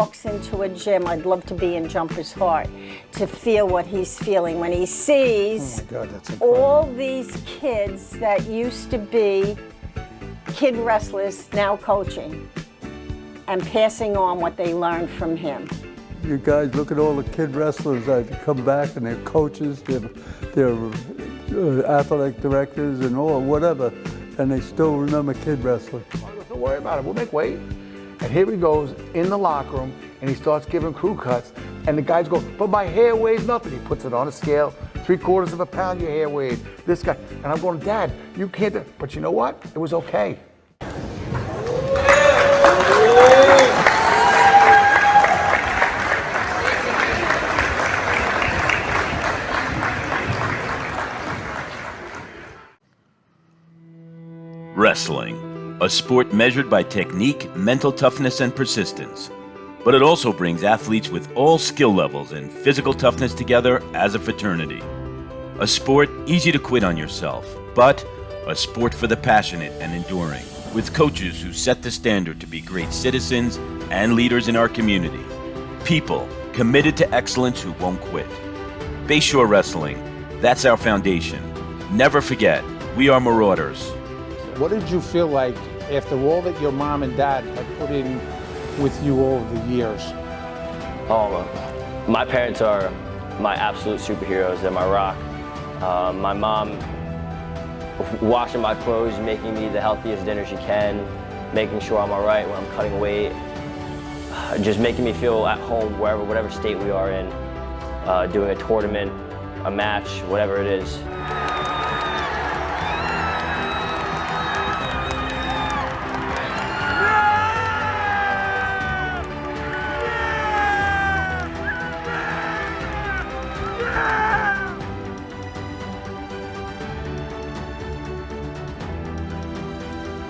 walks into a gym, I'd love to be in Jumper's heart, to feel what he's feeling when he sees all these kids that used to be kid wrestlers now coaching and passing on what they learned from him. You guys look at all the kid wrestlers that come back and they're coaches, they're athletic directors and all, whatever, and they still remember kid wrestling. Don't worry about it, we'll make weight. And here he goes in the locker room and he starts giving crew cuts and the guys go, but my hair weighs nothing. He puts it on a scale, 3/4 of a pound your hair weighed. This guy, and I'm going, Dad, you can't do it. But you know what? It was okay. Wrestling, a sport measured by technique, mental toughness, and persistence. But it also brings athletes with all skill levels and physical toughness together as a fraternity. A sport easy to quit on yourself, but a sport for the passionate and enduring, with coaches who set the standard to be great citizens and leaders in our community. People committed to excellence who won't quit. Bayshore Wrestling, that's our foundation. Never forget, we are Marauders. What did you feel like after all that your mom and dad had put in with you over the years? Oh, my parents are my absolute superheroes. They're my rock. My mom washing my clothes, making me the healthiest dinner she can, making sure I'm all right when I'm cutting weight, just making me feel at home wherever, whatever state we are in, doing a tournament, a match, whatever it is.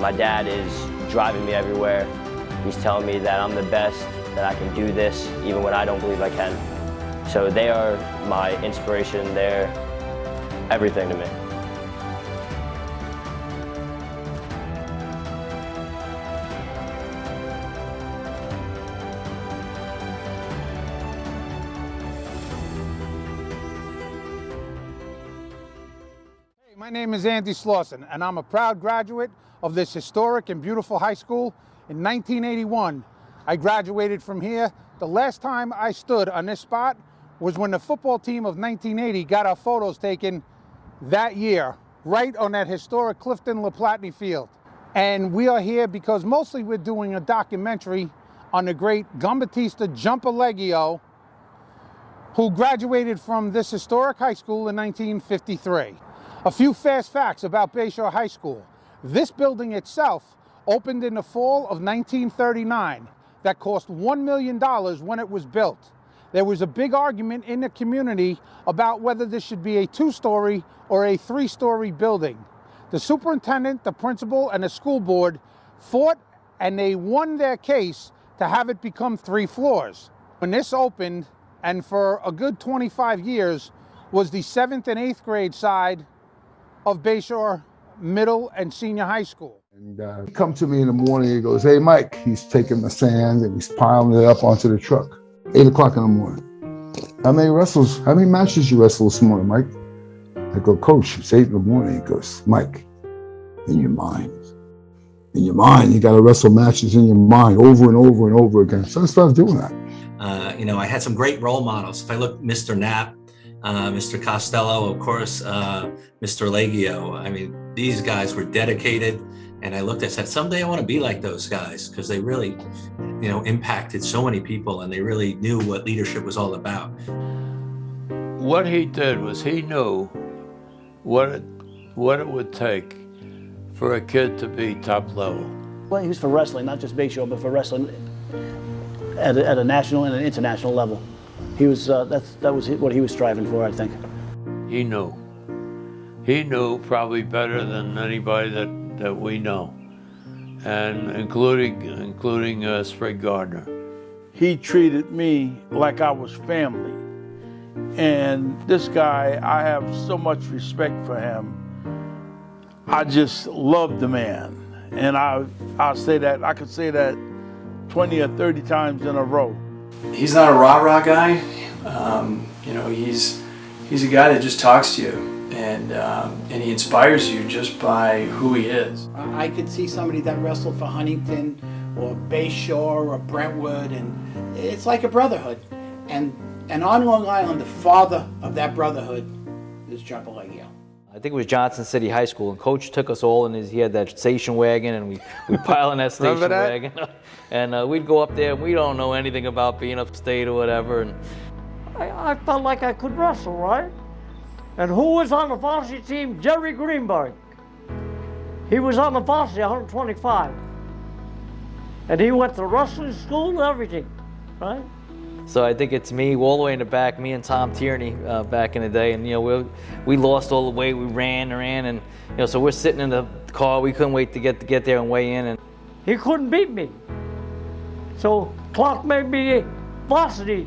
My dad is driving me everywhere. He's telling me that I'm the best, that I can do this, even when I don't believe I can. So they are my inspiration. They're everything to me. Hey, my name is Andy Slawson, and I'm a proud graduate of this historic and beautiful high school. In 1981, I graduated from here. The last time I stood on this spot was when the football team of 1980 got our photos taken that year, right on that historic Clifton LaPlatney field. And we are here because mostly we're doing a documentary on the great Gumbattista Jumper Leggio, who graduated from this historic high school in 1953. A few fast facts about Bayshore High School. This building itself opened in the fall of 1939. That cost $1 million when it was built. There was a big argument in the community about whether this should be a 2-story or a 3-story building. The superintendent, the principal, and the school board fought, and they won their case to have it become 3 floors. When this opened, and for a good 25 years, was the 7th and 8th grade side of Bayshore Middle and Senior High School. And he come to me in the morning, he goes, hey, Mike, he's taking the sand and he's piling it up onto the truck. 8 o'clock in the morning. How many matches you wrestled this morning, Mike? I go, Coach, it's 8 in the morning. He goes, Mike, in your mind. In your mind, you got to wrestle matches in your mind over and over and over again. So I started doing that. I had some great role models. If I look, Mr. Knapp, Mr. Costello, of course, Mr. Leggio. I mean, these guys were dedicated. And I looked and said, someday I want to be like those guys, because they really, impacted so many people and they really knew what leadership was all about. What he did was he knew what it would take for a kid to be top level. Well, he was for wrestling, not just Bayshore, but for wrestling at a national and an international level. He was that was what he was striving for, I think. He knew. He knew probably better than anybody that we know, and including Sprague Gardner. He treated me like I was family. And this guy, I have so much respect for him. I just love the man. And I'll say that, I could say that 20 or 30 times in a row. He's not a rah-rah guy. You know, he's a guy that just talks to you, and he inspires you just by who he is. I could see somebody that wrestled for Huntington or Bayshore or Brentwood, and it's like a brotherhood. And on Long Island, the father of that brotherhood is Jumper Leggio. I think it was Johnson City High School, and Coach took us all in he had that station wagon, and we pile in that station wagon. And we'd go up there, and we don't know anything about being upstate or whatever. And I felt like I could wrestle, right? And who was on the varsity team? Jerry Greenberg. He was on the varsity, 125. And he went to wrestling school and everything, right? So I think it's me all the way in the back, me and Tom Tierney back in the day, and you know we lost all the weight. We ran, and you know so we're sitting in the car. We couldn't wait to get there and weigh in, and he couldn't beat me. So Clark made me varsity.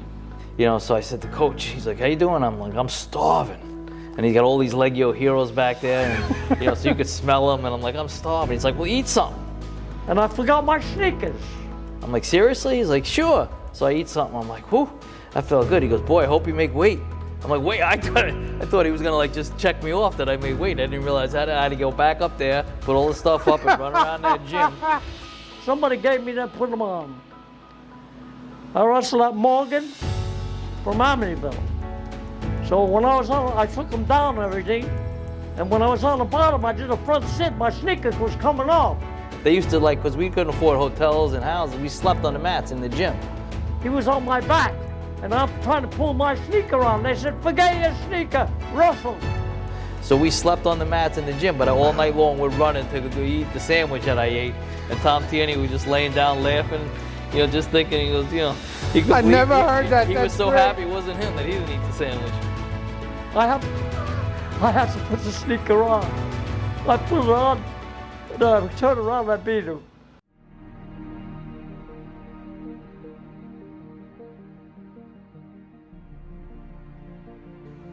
You know, so I said to Coach, he's like, "How you doing?" I'm like, "I'm starving," and he's got all these Leggio heroes back there, and you know so you could smell them, and I'm like, "I'm starving." He's like, "Well, eat something," and I forgot my sneakers. I'm like, "Seriously?" He's like, "Sure." So I eat something. I'm like, "Whew, that felt good." He goes, "Boy, I hope you make weight." I'm like, "Wait, I thought he was gonna like just check me off that I made weight. I didn't realize I had to go back up there, put all the stuff up, and run around that gym." Somebody gave me that, put them on. I wrestled at Morgan from Amityville. So when I was on, I took them down and everything. And when I was on the bottom, I did a front sit. My sneakers was coming off. They used to because we couldn't afford hotels and houses, we slept on the mats in the gym. He was on my back, and I'm trying to pull my sneaker on. They said, "Forget your sneaker, Russell." So we slept on the mats in the gym, but all night long we're running to go eat the sandwich that I ate. And Tom Tierney was just laying down laughing, you know, just thinking, he goes, you know, I never heard that. He was so happy it wasn't him that he didn't eat the sandwich. I had to put the sneaker on. I put it on, and I turned around and I beat him.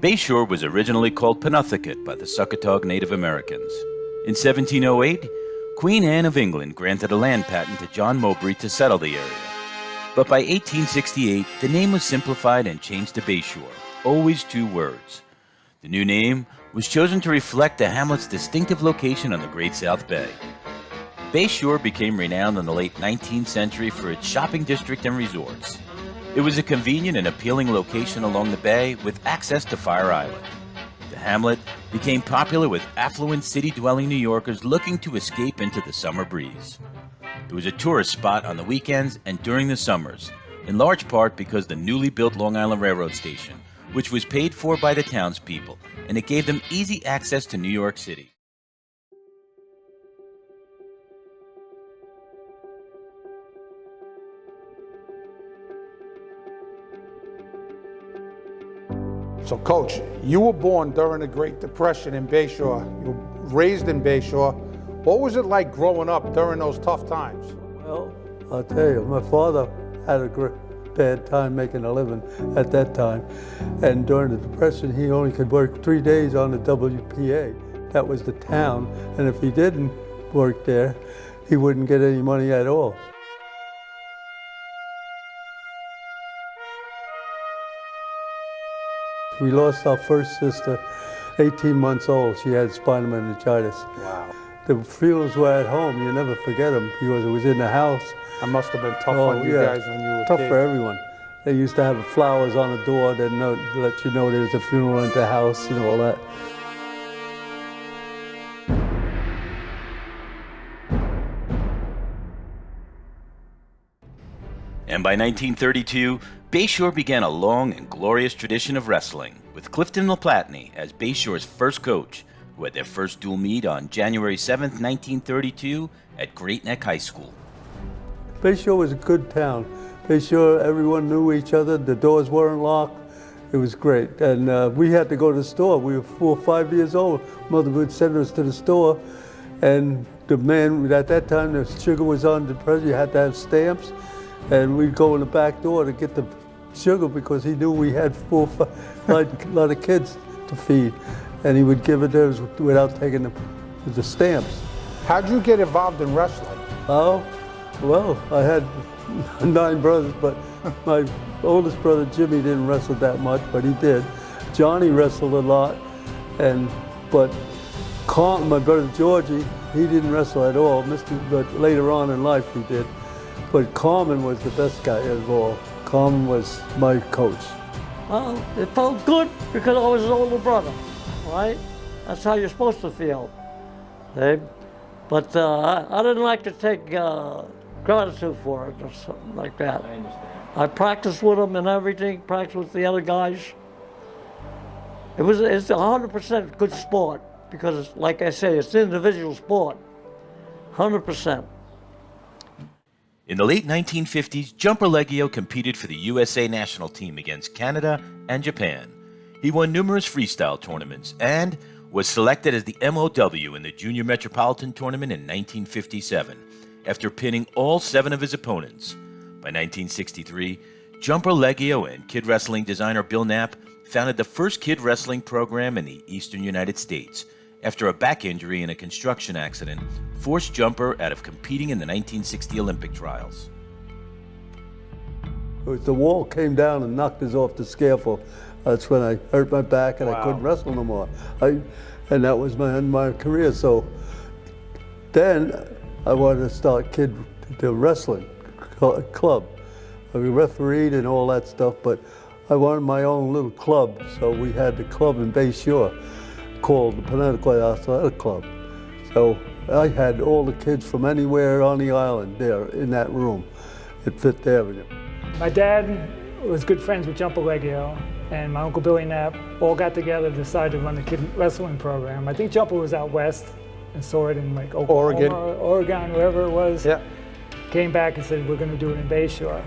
Bayshore was originally called Penobscot by the Suckatog Native Americans. In 1708, Queen Anne of England granted a land patent to John Mowbray to settle the area. But by 1868, the name was simplified and changed to Bayshore, always two words. The new name was chosen to reflect the hamlet's distinctive location on the Great South Bay. Bayshore became renowned in the late 19th century for its shopping district and resorts. It was a convenient and appealing location along the bay with access to Fire Island. The hamlet became popular with affluent city-dwelling New Yorkers looking to escape into the summer breeze. It was a tourist spot on the weekends and during the summers, in large part because the newly built Long Island Railroad station, which was paid for by the townspeople, and it gave them easy access to New York City. So, Coach, you were born during the Great Depression in Bayshore. You were raised in Bayshore. What was it like growing up during those tough times? Well, I'll tell you, my father had a bad time making a living at that time. And during the Depression, he only could work 3 days on the WPA. That was the town. And if he didn't work there, he wouldn't get any money at all. We lost our first sister, 18 months old. She had spinal meningitis. Wow. The funerals were at home. You never forget them because it was in the house. That must have been tough on you guys when you were tough kids. for everyone. They used to have flowers on the door that let you know there's a funeral in the house and all that. And by 1932, Bayshore began a long and glorious tradition of wrestling, with Clifton LaPlatney as Bayshore's first coach, who had their first dual meet on January 7, 1932 at Great Neck High School. Bayshore was a good town. Bayshore, everyone knew each other. The doors weren't locked. It was great. And we had to go to the store. We were 4 or 5 years old. Mother would send us to the store. And the man, at that time, the sugar was on the press. You had to have stamps. And we'd go in the back door to get the sugar because he knew we had 4 or 5, a lot of kids to feed. And he would give it to us without taking the stamps. How'd you get involved in wrestling? Oh, Well, I had 9 brothers, but my oldest brother Jimmy didn't wrestle that much, but he did. Johnny wrestled a lot, but my brother Georgie, he didn't wrestle at all. But later on in life he did. But Carmen was the best guy of all. Carmen was my coach. Well, it felt good because I was his older brother, right? That's how you're supposed to feel, eh? But I didn't like to take gratitude for it or something like that. I understand. I practiced with him and everything, practiced with the other guys. It's 100% good sport because, like I say, it's individual sport, 100%. In the late 1950s, Jumper Leggio competed for the USA national team against Canada and Japan. He won numerous freestyle tournaments and was selected as the MOW in the Junior Metropolitan Tournament in 1957, after pinning all 7 of his opponents. By 1963, Jumper Leggio and kid wrestling designer Bill Knapp founded the first kid wrestling program in the eastern United States, after a back injury in a construction accident forced Jumper out of competing in the 1960 Olympic trials. The wall came down and knocked us off the scaffold. That's when I hurt my back and I couldn't wrestle no more. And that was my end of my career. So then I wanted to start the wrestling club. I refereed and all that stuff, but I wanted my own little club. So we had the club in Bayshore called the Panariello Athletic Club. So I had all the kids from anywhere on the island there in that room at Fifth Avenue. My dad was good friends with Jumper Leggio, and my Uncle Billy Knapp all got together to decide to run the kid wrestling program. I think Jumper was out west and saw it in like Oklahoma, Oregon, wherever it was. Yeah. Came back and said, we're going to do it in Bayshore.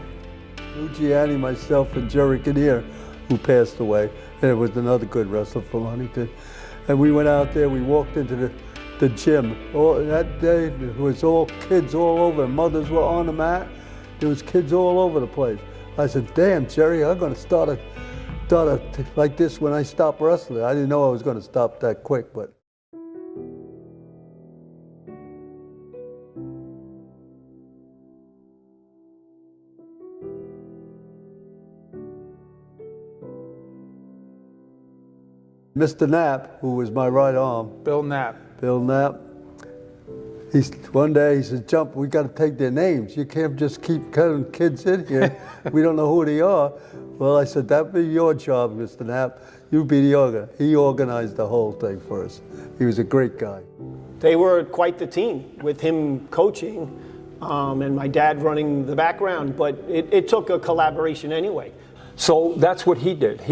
Lou Gianni, myself, and Jerry Kinnear, who passed away, and it was another good wrestler from Huntington. And we went out there, we walked into the gym. That day, it was all kids all over. Mothers were on the mat. There was kids all over the place. I said, damn, Jerry, I'm going to start like this when I stop wrestling. I didn't know I was going to stop that quick, but. Mr. Knapp, who was my right arm. Bill Knapp. One day he said, Jump, we got to take their names. You can't just keep cutting kids in here. We don't know who they are. Well, I said, that'd be your job, Mr. Knapp. You be the organizer. He organized the whole thing for us. He was a great guy. They were quite the team with him coaching and my dad running the background, but it took a collaboration anyway. So that's what he did.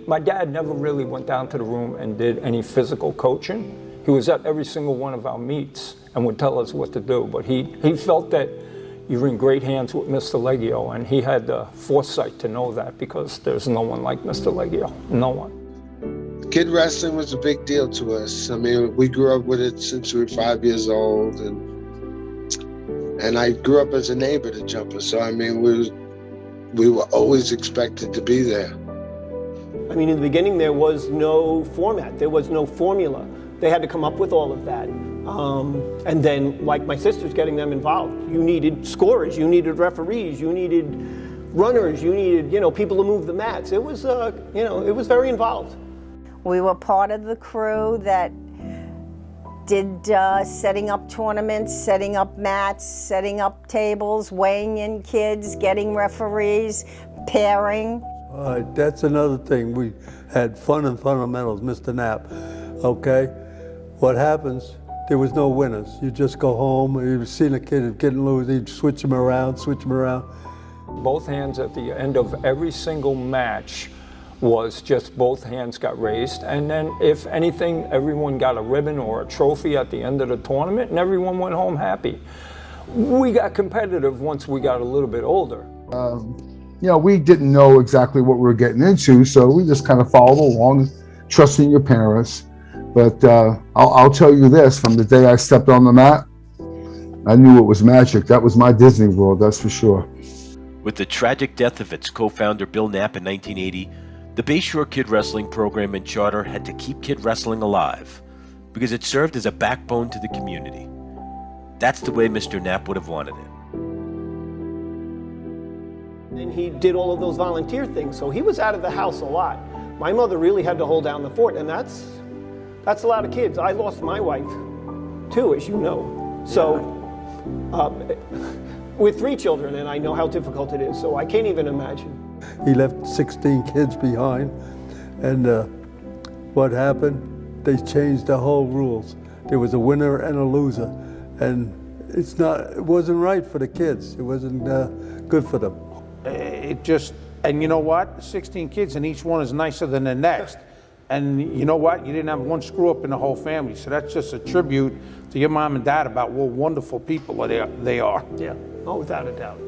My dad never really went down to the room and did any physical coaching. He was at every single one of our meets and would tell us what to do. But he felt that you were in great hands with Mr. Leggio, and he had the foresight to know that because there's no one like Mr. Leggio, no one. Kid wrestling was a big deal to us. I mean, we grew up with it since we were 5 years old, and I grew up as a neighbor to Jumper, so I mean, we were always expected to be there. I mean, in the beginning, there was no format. There was no formula. They had to come up with all of that. And then, like my sisters, getting them involved. You needed scorers, you needed referees, you needed runners, you needed, people to move the mats. It was, it was very involved. We were part of the crew that did setting up tournaments, setting up mats, setting up tables, weighing in kids, getting referees, pairing. All right, that's another thing. We had fun and fundamentals, Mr. Knapp, okay? What happens, there was no winners. You just go home, you've seen a kid getting loose, you'd switch them around. Both hands at the end of every single match was just both hands got raised, and then if anything, everyone got a ribbon or a trophy at the end of the tournament, and everyone went home happy. We got competitive once we got a little bit older. We didn't know exactly what we were getting into, so we just kind of followed along, trusting your parents. But I'll tell you this, from the day I stepped on the mat, I knew it was magic. That was my Disney World, that's for sure. With the tragic death of its co-founder Bill Knapp in 1980, the Bayshore Kid Wrestling program and charter had to keep kid wrestling alive because it served as a backbone to the community. That's the way Mr. Knapp would have wanted it. And he did all of those volunteer things, so he was out of the house a lot. My mother really had to hold down the fort, and that's a lot of kids. I lost my wife, too, as you know. So, with 3 children, and I know how difficult it is, so I can't even imagine. He left 16 kids behind, and what happened? They changed the whole rules. There was a winner and a loser, and it wasn't right for the kids. It wasn't good for them. And you know what? 16 kids, and each one is nicer than the next. And you know what? You didn't have one screw up in the whole family. So that's just a tribute to your mom and dad about what wonderful people they are. Yeah, oh, without a doubt.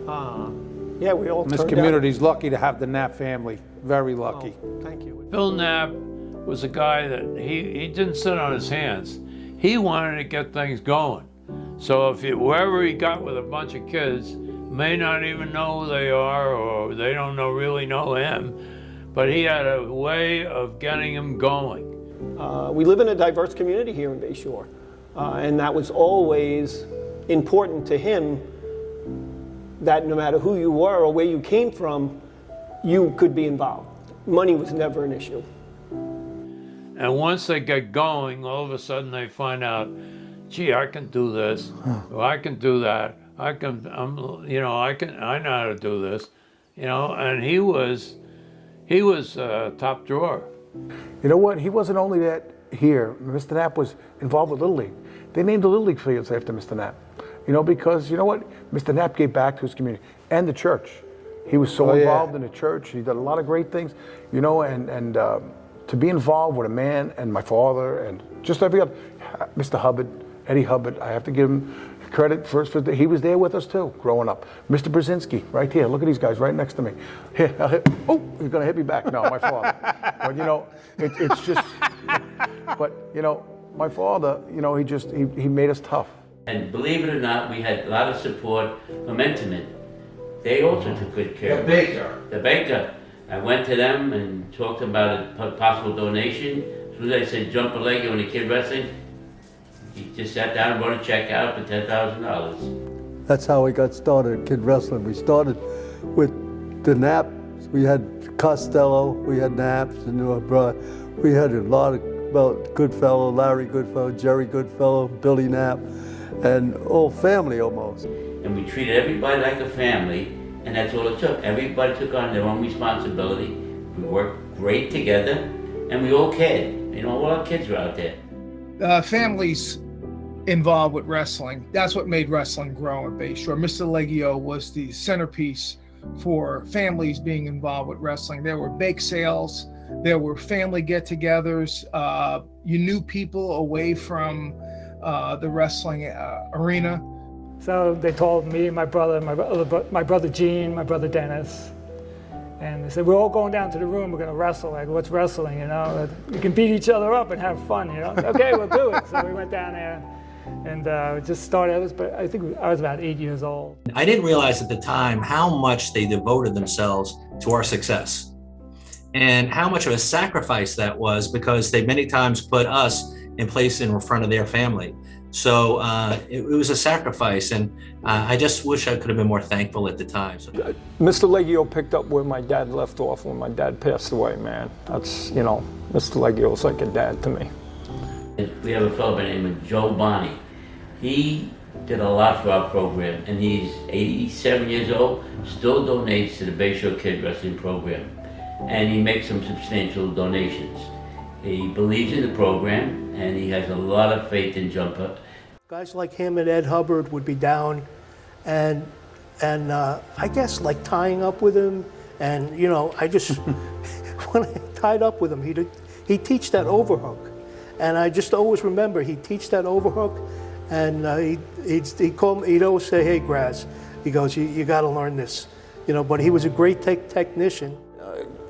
Yeah, we all. This community's lucky to have the Knapp family. Very lucky. Oh, thank you. Bill Knapp was a guy that he didn't sit on his hands. He wanted to get things going. So wherever he got with a bunch of kids, may not even know who they are, or they don't really know him, but he had a way of getting them going. We live in a diverse community here in Bayshore, and that was always important to him, that no matter who you were or where you came from, you could be involved. Money was never an issue. And once they get going, all of a sudden they find out, gee, I can do this, or I can do that. I know how to do this, and he was top drawer. You know what? He wasn't only that here. Mr. Knapp was involved with Little League. They named the Little League fields after Mr. Knapp. Because you know what? Mr. Knapp gave back to his community and the church. He was so involved in the church. He did a lot of great things, and to be involved with a man and my father and just every other, Mr. Hubbard, Eddie Hubbard, I have to give him credit first for he was there with us too, growing up. Mr. Brzozinski, right here. Look at these guys right next to me. Here, he's gonna hit me back. No, my father. But it's just. But my father, he made us tough. And believe it or not, we had a lot of support from Intimate. They also took good care of us. The baker. I went to them and talked about a possible donation. As soon as I said Jumper Leggio and the kid wrestling, he just sat down and wrote a check out for $10,000. That's how we got started, kid wrestling. We started with the Knapp. We had Costello, we had Knapps, and we had a lot about Goodfellow, Larry Goodfellow, Jerry Goodfellow, Billy Knapp, and all family almost. And we treated everybody like a family, and that's all it took. Everybody took on their own responsibility. We worked great together, and we all cared. All our kids were out there. Families involved with wrestling. That's what made wrestling grow at Bayshore. Mr. Leggio was the centerpiece for families being involved with wrestling. There were bake sales, there were family get-togethers. You knew people away from the wrestling arena. So they told me, my brother Gene, my brother Dennis, and they said, we're all going down to the room, we're going to wrestle. Like, what's wrestling, We can beat each other up and have fun, Okay, we'll do it. So we went down there and just started. I think I was about 8 years old. I didn't realize at the time how much they devoted themselves to our success and how much of a sacrifice that was, because they many times put us in place in front of their family. So it was a sacrifice, and I just wish I could have been more thankful at the time. So. Mr. Leggio picked up where my dad left off when my dad passed away, man. That's, Mr. Leggio's like a dad to me. We have a fellow by the name of Joe Bonney. He did a lot for our program, and he's 87 years old, still donates to the Bayshore Kid Wrestling program, and he makes some substantial donations. He believes in the program, and he has a lot of faith in Jumper. Guys like him and Ed Hubbard would be down, and I guess like tying up with him, and I just when I tied up with him, he'd teach that overhook, and I just always remember he'd teach that overhook, and he'd call me, he'd always say, "Hey, Graz," he goes, "You got to learn this," But he was a great technician.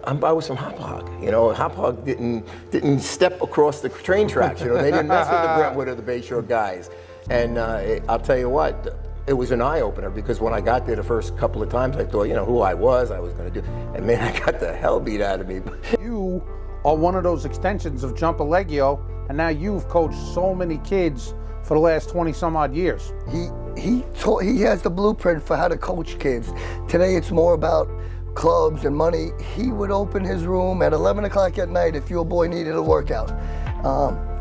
I was from Hop Hog. Hop Hog didn't step across the train tracks. They didn't mess with the Brentwood or the Bayshore guys. And I'll tell you what, it was an eye-opener, because when I got there the first couple of times, I thought, who I was going to do. And man, I got the hell beat out of me. You are one of those extensions of Jumper Leggio, and now you've coached so many kids for the last 20 some odd years. He has the blueprint for how to coach kids. Today it's more about clubs and money, he would open his room at 11 o'clock at night if your boy needed a workout.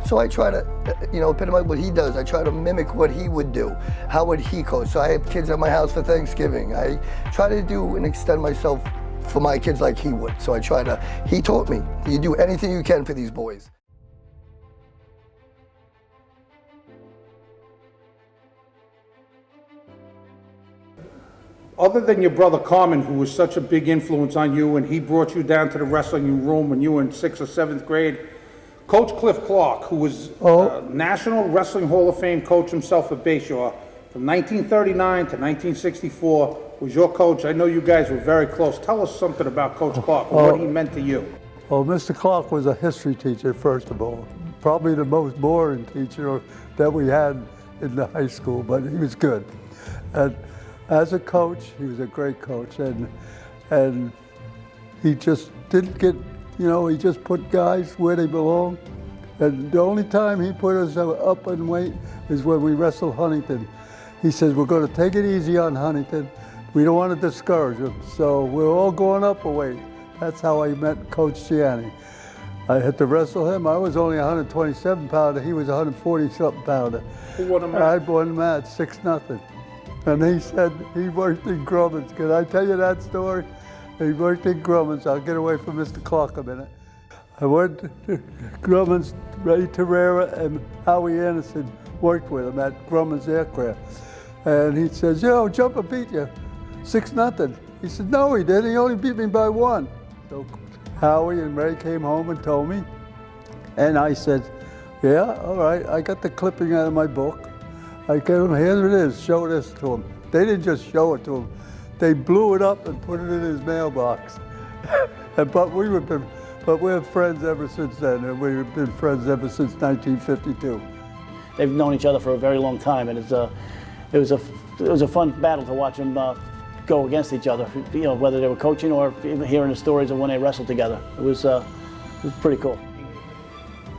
So I try to, epitomize what he does. I try to mimic what he would do. How would he coach? So I have kids at my house for Thanksgiving. I try to do and extend myself for my kids like he would. So he taught me, you do anything you can for these boys. Other than your brother Carmen, who was such a big influence on you, and he brought you down to the wrestling room when you were in 6th or 7th grade, Coach Cliff Clark, who was National Wrestling Hall of Fame coach himself at Bayshore from 1939 to 1964, was your coach. I know you guys were very close. Tell us something about Coach Clark and what he meant to you. Well, Mr. Clark was a history teacher, first of all. Probably the most boring teacher that we had in the high school, but he was good. And as a coach, he was a great coach, and he just didn't get, he just put guys where they belong. And the only time he put us up in weight is when we wrestled Huntington. He says, we're going to take it easy on Huntington. We don't want to discourage him, so we're all going up a weight. That's how I met Coach Gianni. I had to wrestle him. I was only 127 pounder. He was 140-something pounder. Who won a match? I won a match, 6-0. And he said he worked in Grumman's. Can I tell you that story? He worked in Grumman's. I'll get away from Mr. Clark a minute. I went to Grumman's. Ray Terrera and Howie Anderson worked with him at Grumman's Aircraft. And he says, Jumper beat you 6-0. He said, no, he didn't. He only beat me by 1. So Howie and Ray came home and told me. And I said, yeah, all right. I got the clipping out of my book. I gave him, here it is, show this to him. They didn't just show it to him. They blew it up and put it in his mailbox. But we're friends ever since then, and we've been friends ever since 1952. They've known each other for a very long time, and it was a fun battle to watch them go against each other. Whether they were coaching or even hearing the stories of when they wrestled together. It was pretty cool.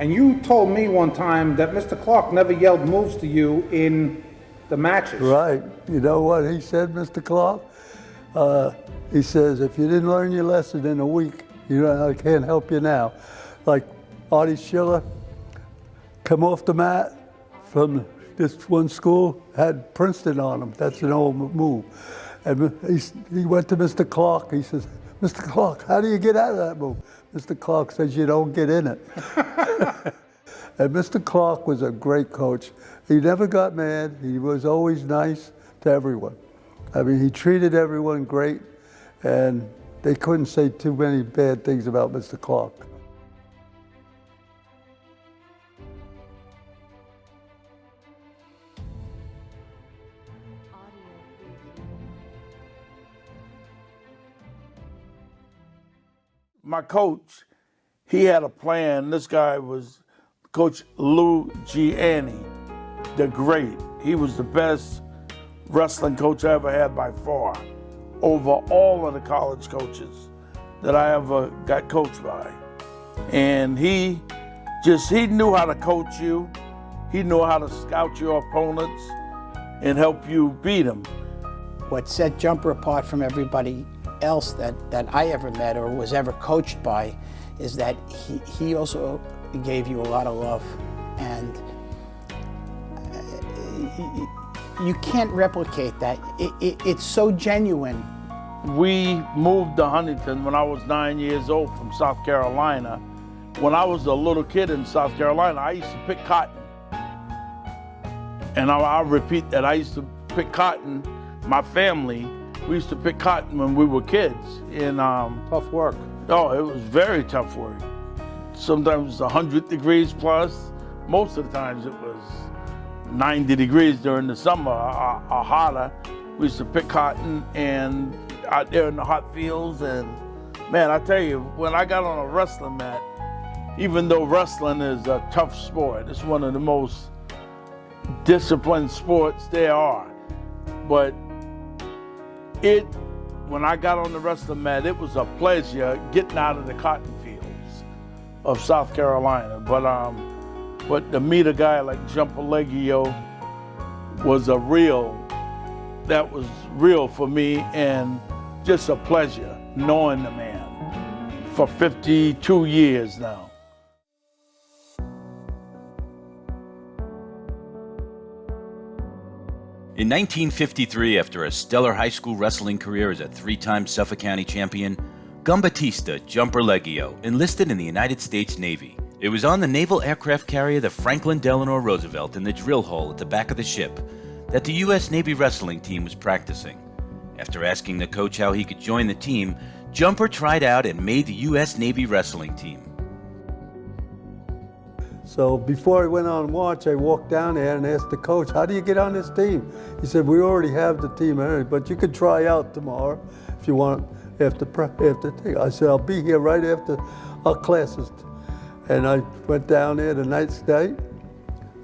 And you told me one time that Mr. Clark never yelled moves to you in the matches. Right. You know what he said, Mr. Clark? He says, if you didn't learn your lesson in a week, I can't help you now. Like Artie Schiller, come off the mat from this one school, had Princeton on him. That's an old move. And he went to Mr. Clark. He says, Mr. Clark, how do you get out of that move? Mr. Clark says, you don't get in it. And Mr. Clark was a great coach. He never got mad. He was always nice to everyone. I mean, he treated everyone great, and they couldn't say too many bad things about Mr. Clark. My coach, he had a plan. This guy was Coach Lou Gianni, the great. He was the best wrestling coach I ever had by far, over all of the college coaches that I ever got coached by. And he knew how to coach you. He knew how to scout your opponents and help you beat them. What set Jumper apart from everybody else that I ever met or was ever coached by is that he also gave you a lot of love, and you can't replicate that. It's so genuine. We moved to Huntington when I was 9 years old from South Carolina. When I was a little kid in South Carolina, I used to pick cotton. And I'll repeat that, I used to pick cotton. My family, we used to pick cotton when we were kids. Tough work. Oh, it was very tough work. Sometimes it was 100 degrees plus. Most of the times it was 90 degrees during the summer or hotter. We used to pick cotton and out there in the hot fields. And man, I tell you, when I got on a wrestling mat, even though wrestling is a tough sport, it's one of the most disciplined sports there are. But when I got on the wrestling mat, it was a pleasure getting out of the cotton fields of South Carolina. But to meet a guy like Jumper Leggio that was real for me, and just a pleasure. knowing the man for 52 years now. In 1953, after a stellar high school wrestling career as a three-time Suffolk County champion, Gumbattista Jumper Leggio enlisted in the United States Navy. It was on the naval aircraft carrier the Franklin Delano Roosevelt in the drill hole at the back of the ship that the U.S. Navy wrestling team was practicing. After asking the coach how he could join the team, Jumper tried out and made the U.S. Navy wrestling team. So before I went on watch, I walked down there and asked the coach, how do you get on this team? He said, we already have the team, but you could try out tomorrow if you want after thing. I said, I'll be here right after our classes. And I went down there the next day.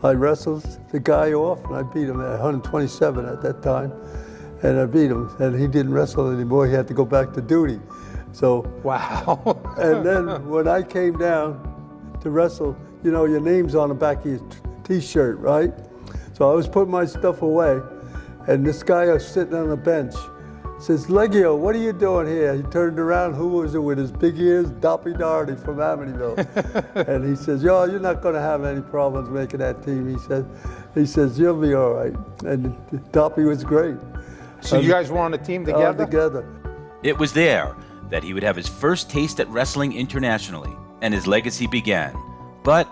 I wrestled the guy off, and I beat him at 127 at that time. And I beat him, and he didn't wrestle anymore. He had to go back to duty. So, wow. And then when I came down to wrestle, you know, your name's on the back of your t-shirt, right? So I was putting my stuff away, and this guy was sitting on the bench. Says, Leggio, what are you doing here? He turned around, who was it with his big ears? Doppy Darty from Amityville. And he says, yo, you're not gonna have any problems making that team. He says, you'll be all right. And Doppy was great. So you guys were on a team together? Together. It was there that he would have his first taste at wrestling internationally, and his legacy began. But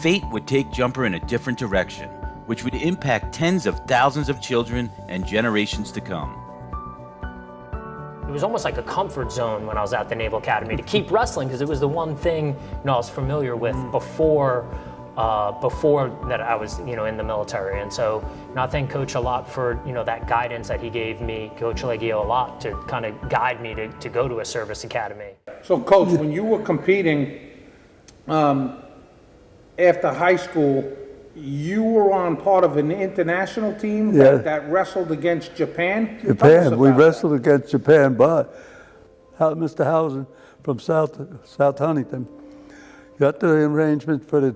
fate would take Jumper in a different direction, which would impact tens of thousands of children and generations to come. It was almost like a comfort zone when I was at the Naval Academy to keep wrestling, because it was the one thing I was familiar with before that I was in the military. And so I thank Coach a lot for that guidance that he gave me, Coach Leggio, a lot to kind of guide me to go to a service academy. So Coach, when you were competing after high school, you were on part of an international team that wrestled against Japan? Japan, we wrestled against Japan, but Mr. Housen from South Huntington got the arrangement for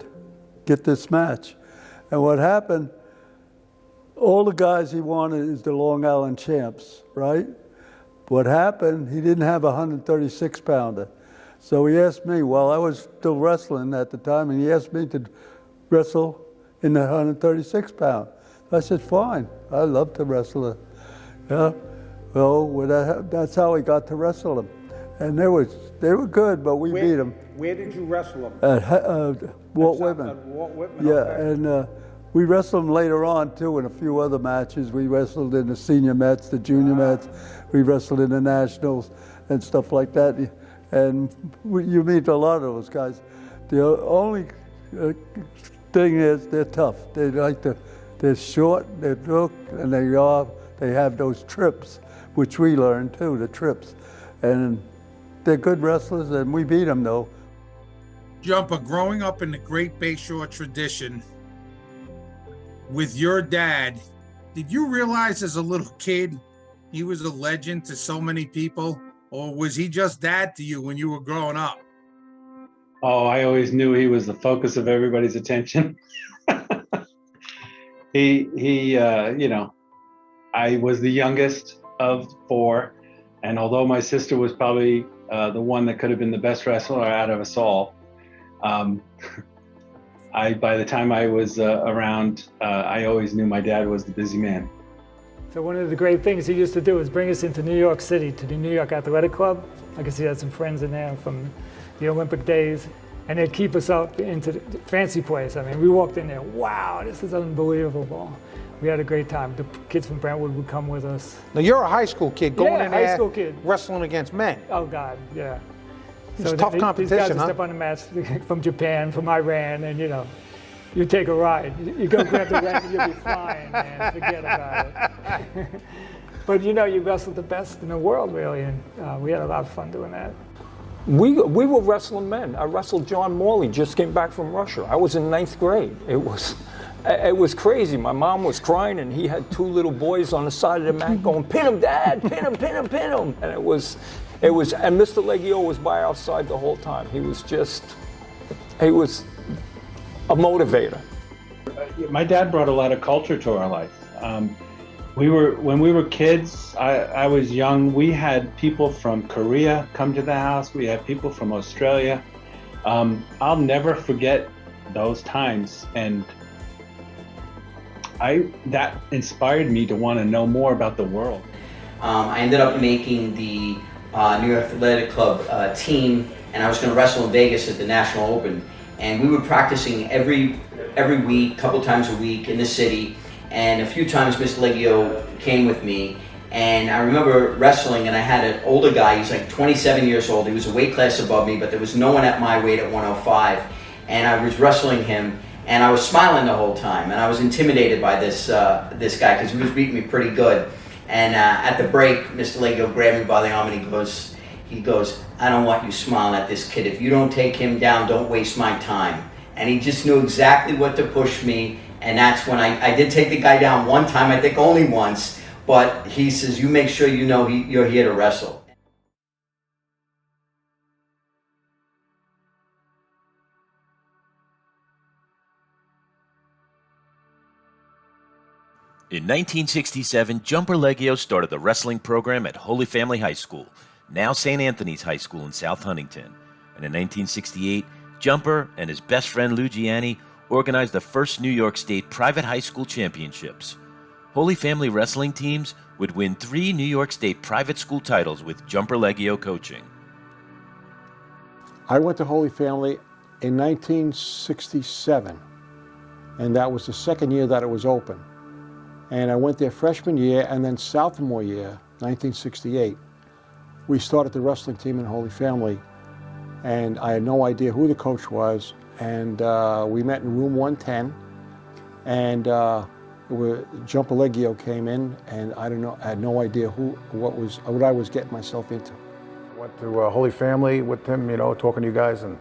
get this match. And what happened, all the guys he wanted is the Long Island champs, right? What happened, he didn't have a 136 pounder. So he asked me, while I was still wrestling at the time, and he asked me to wrestle in the 136 pound. I said, fine, I love to wrestle. Yeah, well, that's how he got to wrestle him. And they were good, but we beat them. Where did you wrestle them? At Walt Whitman. Walt Whitman, yeah, okay. And we wrestled them later on too in a few other matches. We wrestled in the senior Mets, the junior Mets. We wrestled in the nationals and stuff like that. And you meet a lot of those guys. The only thing is they're tough. They're short, they're look, and they have those trips, which we learned too, the trips. And they're good wrestlers, and we beat them though. Jumper, growing up in the great Bayshore tradition with your dad, did you realize as a little kid he was a legend to so many people, or was he just dad to you when you were growing up? Oh, I always knew he was the focus of everybody's attention. I was the youngest of four, and although my sister was probably the one that could have been the best wrestler out of us all, by the time I was around, I always knew my dad was the busy man. So one of the great things he used to do was bring us into New York City to the New York Athletic Club. I guess he had some friends in there from the Olympic days, and they'd keep us up into the fancy place. I mean, we walked in there, wow, this is unbelievable. We had a great time. The kids from Brentwood would come with us. Now you're a high school kid going in there, high school kid, wrestling against men. Oh God, yeah. It's tough competition, these guys would step on the mats from Japan, from Iran, and you take a ride. You go grab the rank and you'll be flying, man. Forget about it. But you wrestled the best in the world, really, and we had a lot of fun doing that. We were wrestling men. I wrestled John Morley, just came back from Russia. I was in 9th grade. It was crazy. My mom was crying, and he had two little boys on the side of the mat going, pin him, Dad, pin him, pin him, pin him. And and Mr. Leggio was by our side the whole time. He was a motivator. My dad brought a lot of culture to our life. When we were kids, I was young, we had people from Korea come to the house. We had people from Australia. I'll never forget those times, and that inspired me to want to know more about the world. I ended up making the New York Athletic Club team, and I was going to wrestle in Vegas at the National Open. And we were practicing every week, couple times a week in the city. And a few times Mr. Leggio came with me. And I remember wrestling, and I had an older guy, he's like 27 years old. He was a weight class above me, but there was no one at my weight at 105. And I was wrestling him, and I was smiling the whole time. And I was intimidated by this guy, because he was beating me pretty good. And at the break, Mr. Leggio grabbed me by the arm, and he goes, I don't want you smiling at this kid. If you don't take him down, don't waste my time. And he just knew exactly what to push me. And that's when I did take the guy down one time, I think only once. But he says, you make sure you know you're here to wrestle. In 1967, Jumper Leggio started the wrestling program at Holy Family High School, now St. Anthony's High School in South Huntington. And in 1968, Jumper and his best friend Lou Gianni organized the first New York State private high school championships. Holy Family wrestling teams would win 3 New York State private school titles with Jumper Leggio coaching. I went to Holy Family in 1967, and that was the second year that it was open. And I went there freshman year, and then sophomore year, 1968, we started the wrestling team in Holy Family, and I had no idea who the coach was, and we met in room 110, and Jumper Leggio came in, and I had no idea what I was getting myself into. Went to Holy Family with him, talking to you guys, and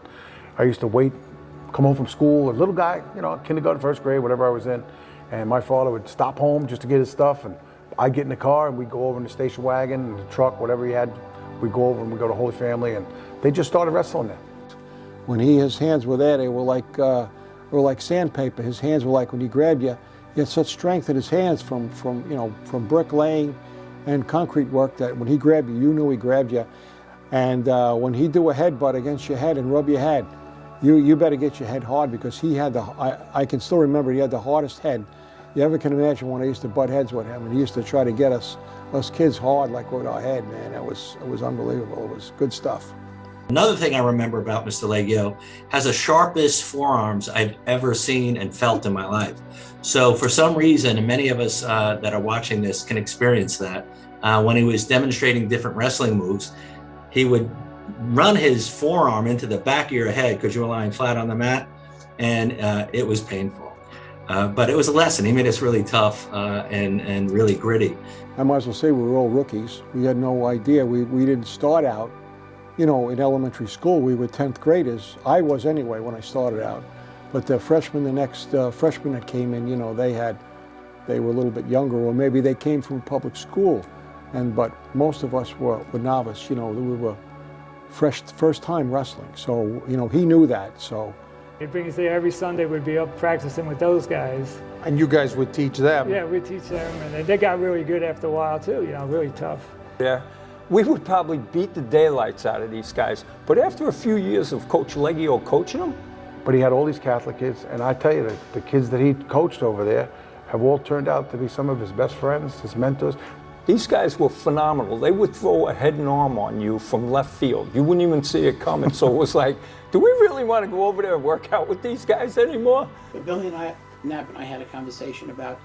I used to come home from school, a little guy, kindergarten, first grade, whatever I was in, and my father would stop home just to get his stuff, and I'd get in the car, and we'd go over in the station wagon, and the truck, whatever he had, we'd go over and we'd go to Holy Family, and they just started wrestling there. When his hands were there, they were like sandpaper. His hands were like, when he grabbed you, he had such strength in his hands from bricklaying and concrete work that when he grabbed you, you knew he grabbed you. And when he'd do a headbutt against your head and rub your head, you better get your head hard, because he had I can still remember, he had the hardest head you ever can imagine. When I used to butt heads with him, and he used to try to get us kids hard, like with our head, man. It was unbelievable. It was good stuff. Another thing I remember about Mr. Leggio, has the sharpest forearms I've ever seen and felt in my life. So for some reason, and many of us that are watching this can experience that, when he was demonstrating different wrestling moves, he would run his forearm into the back of your head because you were lying flat on the mat, and it was painful. But it was a lesson. He made us really tough and really gritty. I might as well say we were all rookies. We had no idea. We didn't start out, in elementary school. We were 10th graders. I was anyway when I started out. But the next freshmen that came in, they were a little bit younger, or maybe they came from public school. But most of us were novice. We were first time wrestling. So, he knew that. So He'd bring us there every Sunday. We'd be up practicing with those guys. And you guys would teach them? Yeah, we'd teach them, and they got really good after a while too, really tough. Yeah, we would probably beat the daylights out of these guys. But after a few years of Coach Leggio coaching them. But he had all these Catholic kids, and I tell you, the kids that he coached over there have all turned out to be some of his best friends, his mentors. These guys were phenomenal. They would throw a head and arm on you from left field. You wouldn't even see it coming. So it was like, do we really want to go over there and work out with these guys anymore? But Billy and Knapp and I had a conversation about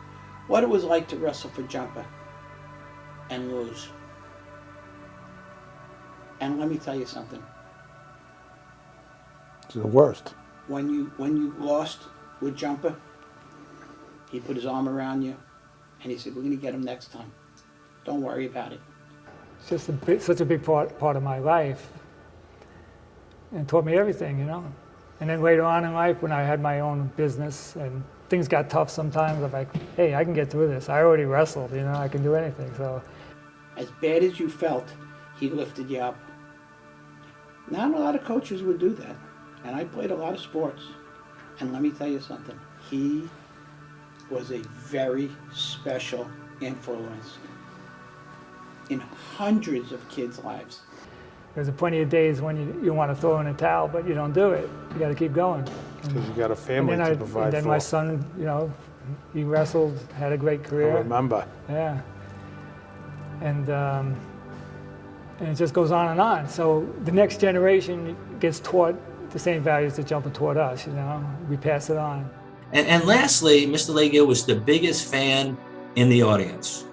what it was like to wrestle for Jumper and lose. And let me tell you something. It's the worst. When you lost with Jumper, he put his arm around you and he said, we're going to get him next time. Don't worry about it. It's just such a big part of my life, and taught me everything, And then later on in life, when I had my own business and things got tough sometimes, I'm like, hey, I can get through this. I already wrestled, I can do anything. So, as bad as you felt, he lifted you up. Not a lot of coaches would do that, and I played a lot of sports. And let me tell you something, he was a very special influence in hundreds of kids' lives. There's plenty of days when you want to throw in a towel, but you don't do it. You got to keep going. Because you got a family and to provide and then for. my son, he wrestled, had a great career. I remember. Yeah. And it just goes on and on. So the next generation gets taught the same values that Jumper taught us, We pass it on. And lastly, Mr. Leggio was the biggest fan in the audience.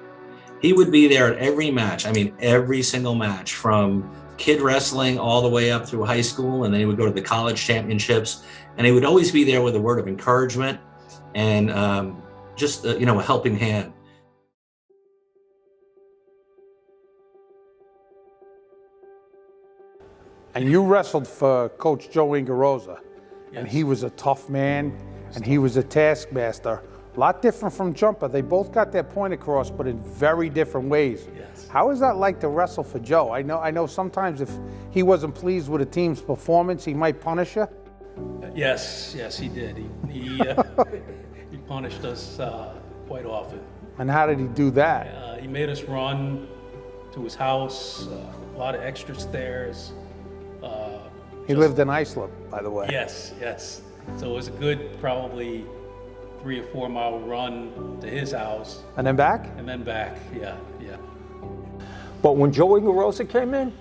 He would be there at every match. I mean, every single match, from kid wrestling all the way up through high school, and then he would go to the college championships, and he would always be there with a word of encouragement and just a helping hand. And you wrestled for Coach Joe Ingarosa, and he was a tough man, and he was a taskmaster. A lot different from Jumper. They both got their point across, but in very different ways. Yes. How is that like to wrestle for Joe? I know sometimes if he wasn't pleased with a team's performance, he might punish you. Yes, he did. He punished us quite often. And how did he do that? He made us run to his house, a lot of extra stairs. He lived in Islip, by the way. Yes. So it was a good probably 3 or 4 mile run to his house. And then back? And then back, yeah. But when Joe Ingarosa came in,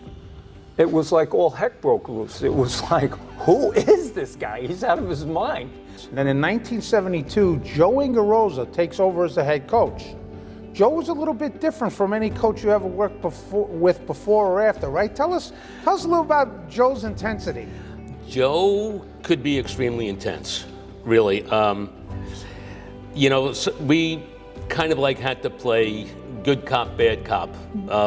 it was like all heck broke loose. It was like, who is this guy? He's out of his mind. And then in 1972, Joe Ingarosa takes over as the head coach. Joe was a little bit different from any coach you ever worked with before or after, right? Tell us a little about Joe's intensity. Joe could be extremely intense, really. We kind of like had to play good cop, bad cop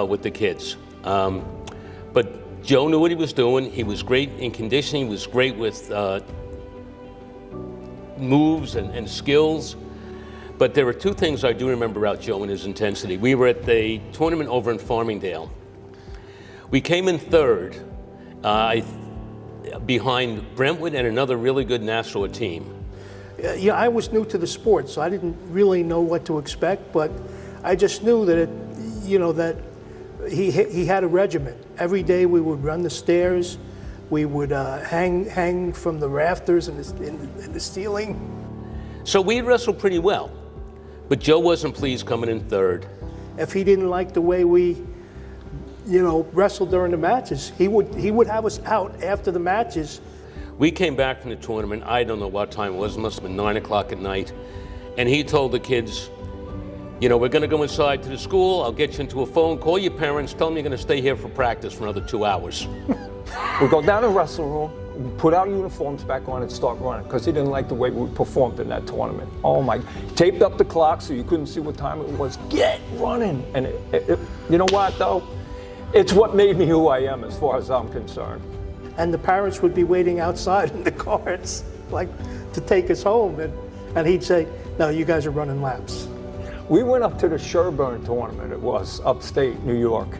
with the kids. But Joe knew what he was doing. He was great in conditioning. He was great with moves and skills. But there were 2 things I do remember about Joe and his intensity. We were at the tournament over in Farmingdale. We came in 3rd behind Brentwood and another really good Nassau team. Yeah, I was new to the sport, so I didn't really know what to expect, but I just knew that that he had a regimen. Every day we would run the stairs, we would hang from the rafters in the ceiling. So we wrestled pretty well, but Joe wasn't pleased coming in 3rd. If he didn't like the way we, wrestled during the matches, he would have us out after the matches. We came back from the tournament, I don't know what time it was, it must have been 9 o'clock at night, and he told the kids, we're gonna go inside to the school, I'll get you into a phone, call your parents, tell them you're gonna stay here for practice for another 2 hours. We go down to the wrestling room, put our uniforms back on and start running, because he didn't like the way we performed in that tournament. Oh my, taped up the clock so you couldn't see what time it was. Get running! And you know what though? It's what made me who I am as far as I'm concerned. And the parents would be waiting outside in the cars, to take us home. And he'd say, no, you guys are running laps. We went up to the Sherburne tournament, it was upstate New York.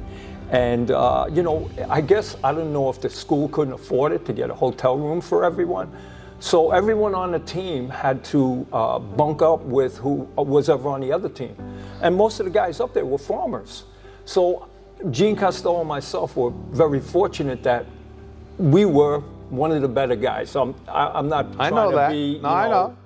And, I guess, I don't know if the school couldn't afford it to get a hotel room for everyone. So everyone on the team had to bunk up with who was ever on the other team. And most of the guys up there were farmers. So Gene Costello and myself were very fortunate that we were one of the better guys. So I'm not trying to be, I know.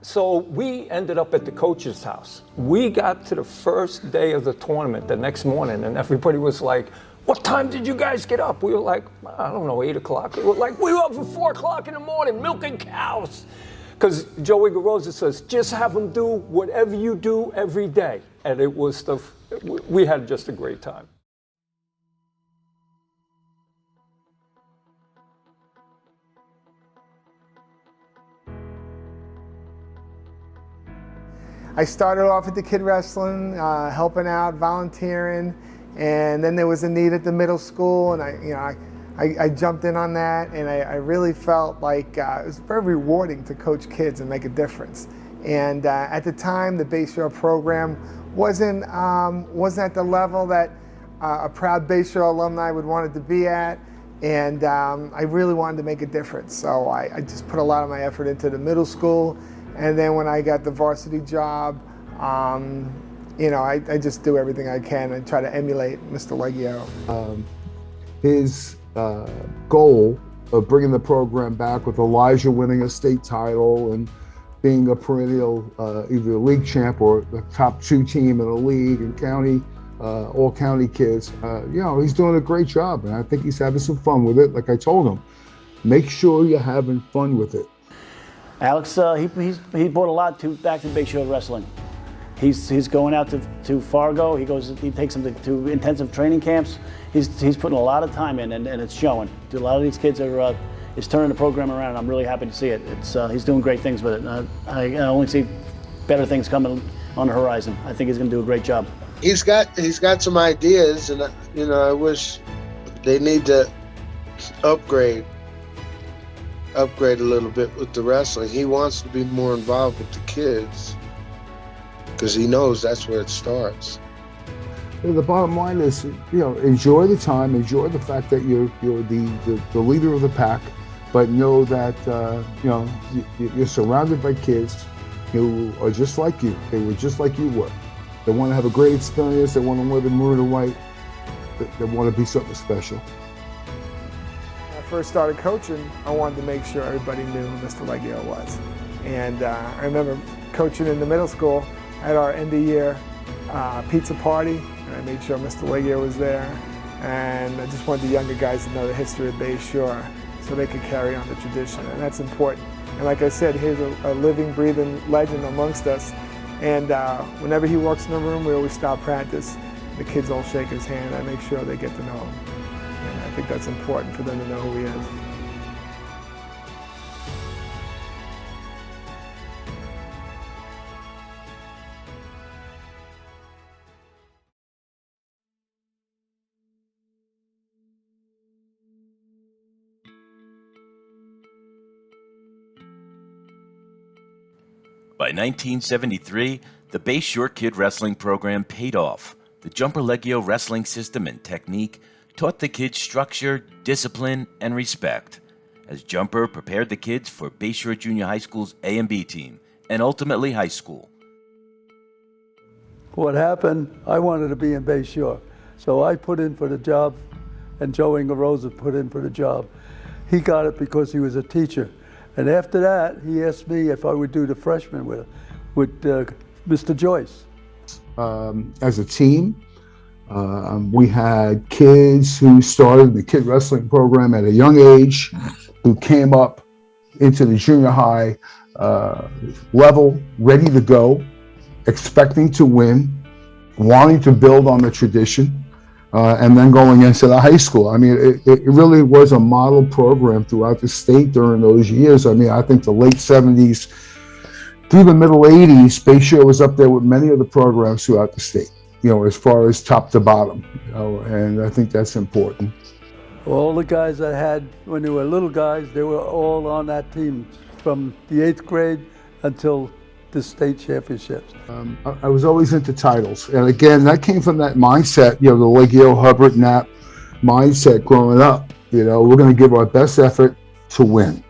So we ended up at the coach's house. We got to the first day of the tournament the next morning, and everybody was like, what time did you guys get up? We were like, I don't know, 8 o'clock. We were like, we were up at 4 o'clock in the morning milking cows. Because Joe Ingarosa says, just have them do whatever you do every day. And it was we had just a great time. I started off at the kid wrestling, helping out, volunteering, and then there was a need at the middle school, and I jumped in on that, and I really felt like it was very rewarding to coach kids and make a difference. And at the time, the Bayshore program wasn't at the level that a proud Bayshore alumni would want it to be at, and I really wanted to make a difference. So I just put a lot of my effort into the middle school. And then when I got the varsity job, you know, I just do everything I can and try to emulate Mr. Leggio. His goal of bringing the program back with Elijah winning a state title and being a perennial either league champ or the top 2 team in the league and county, all county kids, you know, he's doing a great job, and I think he's having some fun with it. Like I told him, make sure you're having fun with it. Alex, he brought a lot back to Bayshore wrestling. He's going out to Fargo. He takes them to intensive training camps. He's putting a lot of time in, and it's showing. A lot of these kids is turning the program around, and I'm really happy to see it. He's doing great things with it. I only see better things coming on the horizon. I think he's going to do a great job. He's got some ideas, and you know, I wish they need to upgrade a little bit with the wrestling. He wants to be more involved with the kids because he knows that's where it starts. The bottom line is, you know, enjoy the time, enjoy the fact that you're the leader of the pack, but know that you know, you're surrounded by kids who are just like you. They were just like you were. They want to have a great experience. They want to wear the maroon and white. They want to be something special. When I first started coaching, I wanted to make sure everybody knew who Mr. Leggio was. And I remember coaching in the middle school at our end of year pizza party, and I made sure Mr. Leggio was there. And I just wanted the younger guys to know the history of Bayshore so they could carry on the tradition, and that's important. And like I said, he's a living, breathing legend amongst us. And whenever he walks in the room, we always stop practice. The kids all shake his hand. I make sure they get to know him. And I think that's important for them to know who he is. By 1973, the Bayshore Kid Wrestling program paid off. The Jumper Leggio wrestling system and technique taught the kids structure, discipline, and respect, as Jumper prepared the kids for Bayshore Junior High School's A and B team, and ultimately high school. What happened, I wanted to be in Bayshore, so I put in for the job, and Joe Ingerosa put in for the job. He got it because he was a teacher. And after that, he asked me if I would do the freshman with Mr. Joyce. As a team, we had kids who started the kid wrestling program at a young age, who came up into the junior high level, ready to go, expecting to win, wanting to build on the tradition, and then going into the high school. I mean, it really was a model program throughout the state during those years. I mean, I think the late 70s through the middle 80s, Bayshore was up there with many of the programs throughout the state, you know, as far as top to bottom, you know, and I think that's important. All the guys I had when they were little guys, they were all on that team from the 8th grade until the state championships. I was always into titles, and again, that came from that mindset, you know, the Leggio, Hubbard, Knapp mindset growing up. You know, we're going to give our best effort to win,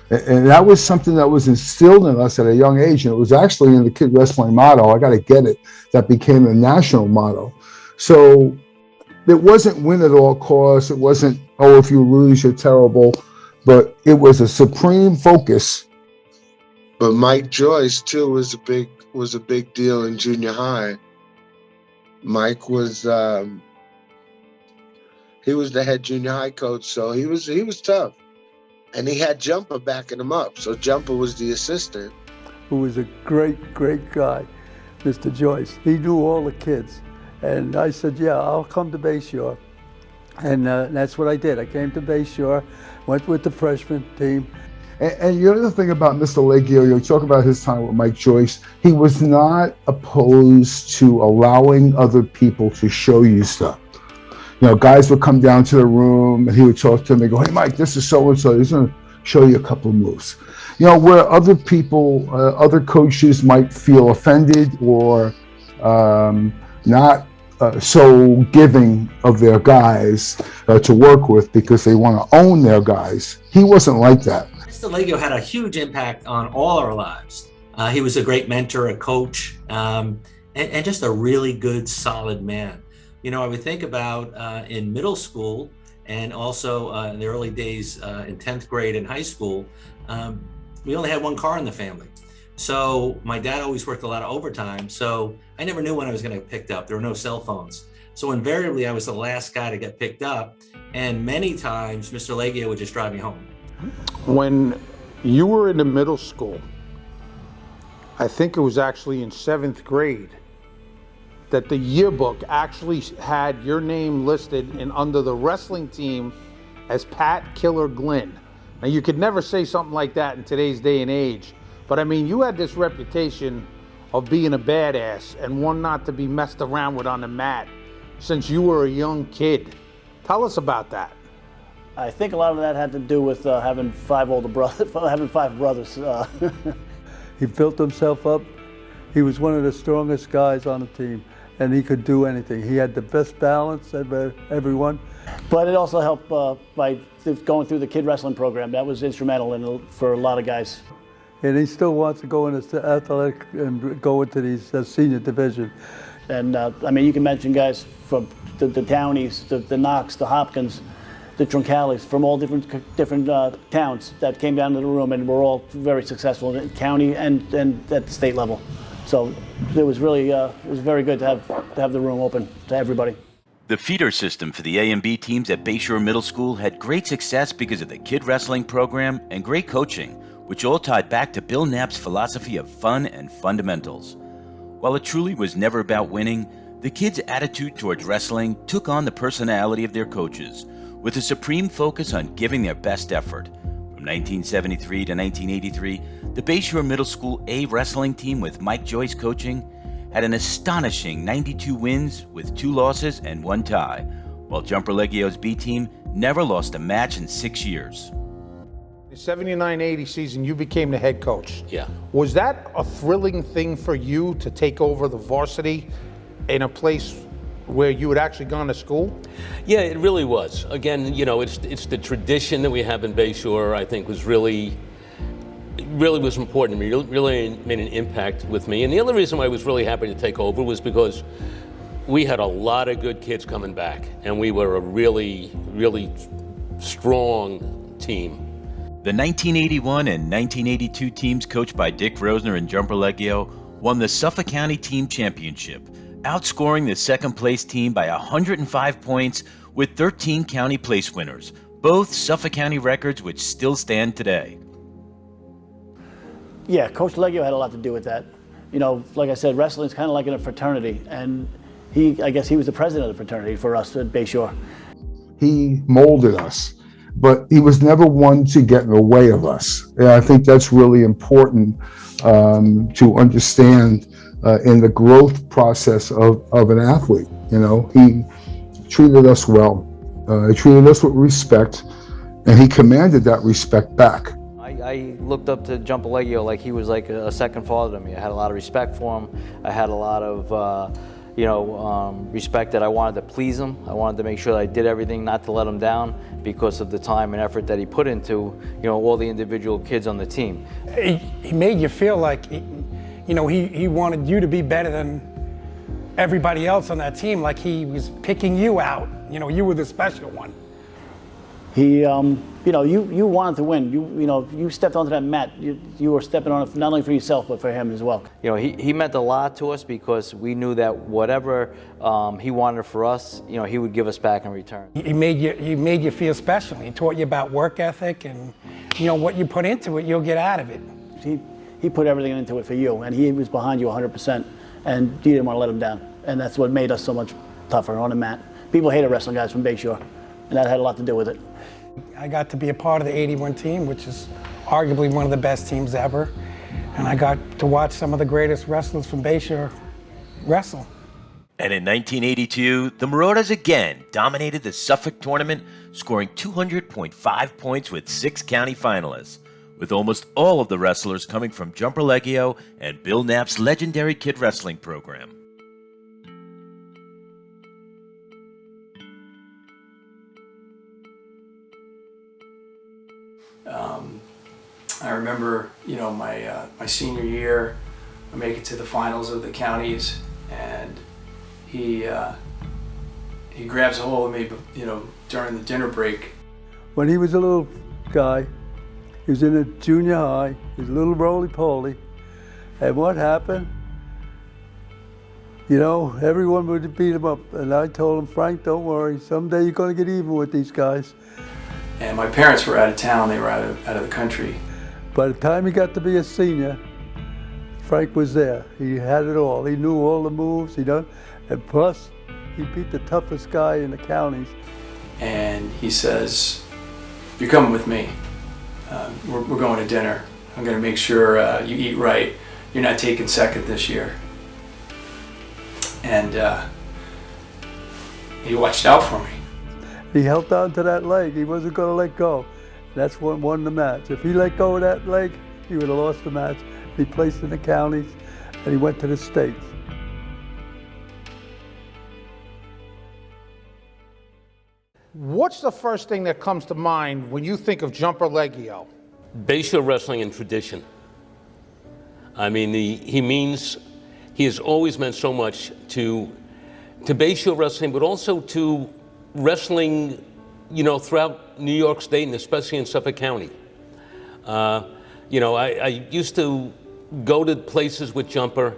and that was something that was instilled in us at a young age, and it was actually in the kid wrestling motto. I got to get it. That became the national motto. So it wasn't win at all costs. It wasn't, oh, if you lose, you're terrible, but it was a supreme focus. But Mike Joyce too was a big deal in junior high. Mike was he was the head junior high coach, so he was tough, and he had Jumper backing him up. So Jumper was the assistant. Who was a great guy, Mr. Joyce. He knew all the kids, and I said, yeah, I'll come to Bayshore, and that's what I did. I came to Bayshore, went with the freshman team. And the other thing about Mr. Leggio, you talk about his time with Mike Joyce, he was not opposed to allowing other people to show you stuff. You know, guys would come down to the room and he would talk to them and go, hey, Mike, this is so-and-so. He's going to show you a couple of moves. You know, where other people, other coaches might feel offended or not so giving of their guys to work with because they want to own their guys. He wasn't like that. Mr. Leggio had a huge impact on all our lives. He was a great mentor, a coach, and just a really good, solid man. You know, I would think about in middle school and also in the early days in 10th grade and high school, we only had one car in the family. So my dad always worked a lot of overtime. So I never knew when I was going to get picked up. There were no cell phones. So invariably, I was the last guy to get picked up. And many times, Mr. Leggio would just drive me home. When you were in the middle school, I think it was actually in 7th grade, that the yearbook actually had your name listed and under the wrestling team as Pat Killer Glynn. Now, you could never say something like that in today's day and age, but I mean, you had this reputation of being a badass and one not to be messed around with on the mat since you were a young kid. Tell us about that. I think a lot of that had to do with having 5 older brothers, having 5 brothers. He built himself up. He was one of the strongest guys on the team, and he could do anything. He had the best balance of everyone. But it also helped by going through the kid wrestling program. That was instrumental for a lot of guys. And he still wants to go into athletic and go into these senior division. And I mean, you can mention guys from the Townies, the Knox, the Hopkins, the Troncalis, from all different towns that came down to the room, and were all very successful in the county and at the state level. So it was really very good to have the room open to everybody. The feeder system for the A and B teams at Bayshore Middle School had great success because of the kid wrestling program and great coaching, which all tied back to Bill Knapp's philosophy of fun and fundamentals. While it truly was never about winning, the kids' attitude towards wrestling took on the personality of their coaches, with a supreme focus on giving their best effort. From 1973 to 1983, the Bayshore Middle School A wrestling team with Mike Joyce coaching had an astonishing 92 wins with 2 losses and 1 tie, while Jumper Leggio's B team never lost a match in 6 years. The 79-80 season, you became the head coach. Yeah. Was that a thrilling thing for you to take over the varsity in a place where you had actually gone to school? Yeah, it really was. Again, you know, it's the tradition that we have in Bayshore, I think, was really was important to me. It really made an impact with me. And the other reason why I was really happy to take over was because we had a lot of good kids coming back, and we were a really, really strong team. The 1981 and 1982 teams coached by Dick Rosener and Jumper Leggio won the Suffolk County Team Championship, outscoring the second-place team by 105 points with 13 county place winners, both Suffolk County records which still stand today. Yeah, Coach Leggio had a lot to do with that. You know, like I said, wrestling is kind of like in a fraternity, and I guess he was the president of the fraternity for us at Bayshore. He molded us, but he was never one to get in the way of us. And I think that's really important to understand in the growth process of an athlete. You know, he treated us well. He treated us with respect, and he commanded that respect back. I looked up to Jumper Leggio like he was like a second father to me. I had a lot of respect for him. I had a lot of respect that I wanted to please him. I wanted to make sure that I did everything not to let him down because of the time and effort that he put into, all the individual kids on the team. He made you feel like, he wanted you to be better than everybody else on that team, like he was picking you out. You were the special one. He, you wanted to win. You stepped onto that mat. You were stepping on it not only for yourself, but for him as well. He meant a lot to us because we knew that whatever he wanted for us, he would give us back in return. He made you feel special. He taught you about work ethic and, what you put into it, you'll get out of it. He put everything into it for you, and he was behind you 100%, and you didn't want to let him down. And that's what made us so much tougher on the mat. People hated wrestling guys from Bayshore, and that had a lot to do with it. I got to be a part of the 81 team, which is arguably one of the best teams ever. And I got to watch some of the greatest wrestlers from Bayshore wrestle. And in 1982, the Marauders again dominated the Suffolk tournament, scoring 200.5 points with 6 county finalists, with almost all of the wrestlers coming from Jumper Leggio and Bill Knapp's legendary kid wrestling program. I remember, my senior year, I make it to the finals of the counties, he grabs a hold of me, you know, during the dinner break. When he was a little guy, he was in a junior high, he was a little roly-poly, and what happened? You know, everyone would beat him up, and I told him, Frank, don't worry, someday you're going to get even with these guys. And my parents were out of town, they were out of the country. By the time he got to be a senior, Frank was there. He had it all. He knew all the moves, and plus, he beat the toughest guy in the counties. And he says, you're coming with me. We're going to dinner. I'm going to make sure you eat right. You're not taking second this year. And he watched out for me. He held on to that leg. He wasn't going to let go. That's what won the match. If he let go of that leg, he would have lost the match. He placed in the counties, and he went to the States. What's the first thing that comes to mind when you think of Jumper Leggio? Bayshore wrestling and tradition. I mean, he has always meant so much to Bayshore wrestling, but also to wrestling, you know, throughout New York State and especially in Suffolk County. You know, I used to go to places with Jumper,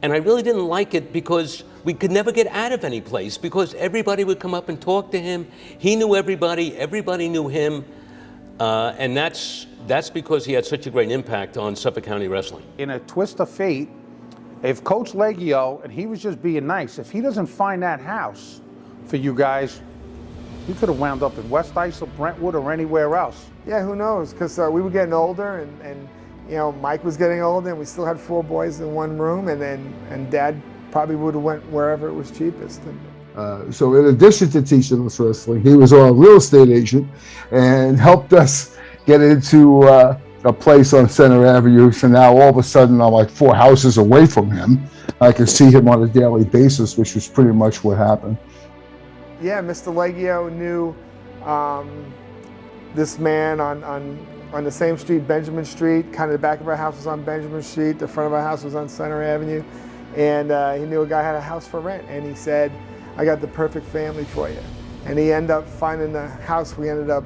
and I really didn't like it because we could never get out of any place because everybody would come up and talk to him. He knew everybody knew him, and that's because he had such a great impact on Suffolk County wrestling. In a twist of fate, if Coach Leggio, and he was just being nice, if he doesn't find that house for you guys, he could have wound up in West Isle, Brentwood, or anywhere else. Yeah, who knows? Because we were getting older, and you know, Mike was getting older, and we still had 4 boys in one room, and Dad probably would have went wherever it was cheapest. So in addition to teaching us wrestling, he was our real estate agent and helped us get into a place on Center Avenue. So now all of a sudden I'm like 4 houses away from him. I can see him on a daily basis, which was pretty much what happened. Yeah, Mr. Leggio knew this man on the same street, Benjamin Street. Kind of the back of our house was on Benjamin Street. The front of our house was on Center Avenue. And he knew a guy had a house for rent. And he said, I got the perfect family for you. And he ended up finding the house. We ended up,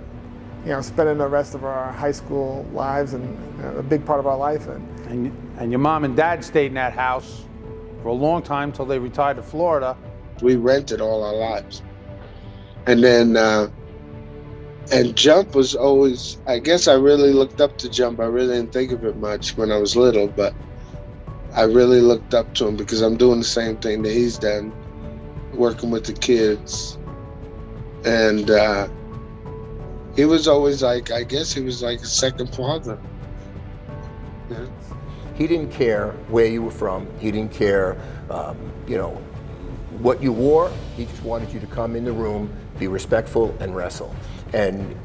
you know, spending the rest of our high school lives and a big part of our life in. And your mom and dad stayed in that house for a long time until they retired to Florida. We rented all our lives. And then, and Jump was always, I guess I really looked up to Jump. I really didn't think of it much when I was little, but I really looked up to him because I'm doing the same thing that he's done, working with the kids. And he was always like, I guess he was like a second father. Yeah. He didn't care where you were from. He didn't care, you know, what you wore. He just wanted you to come in the room, be respectful, and wrestle. And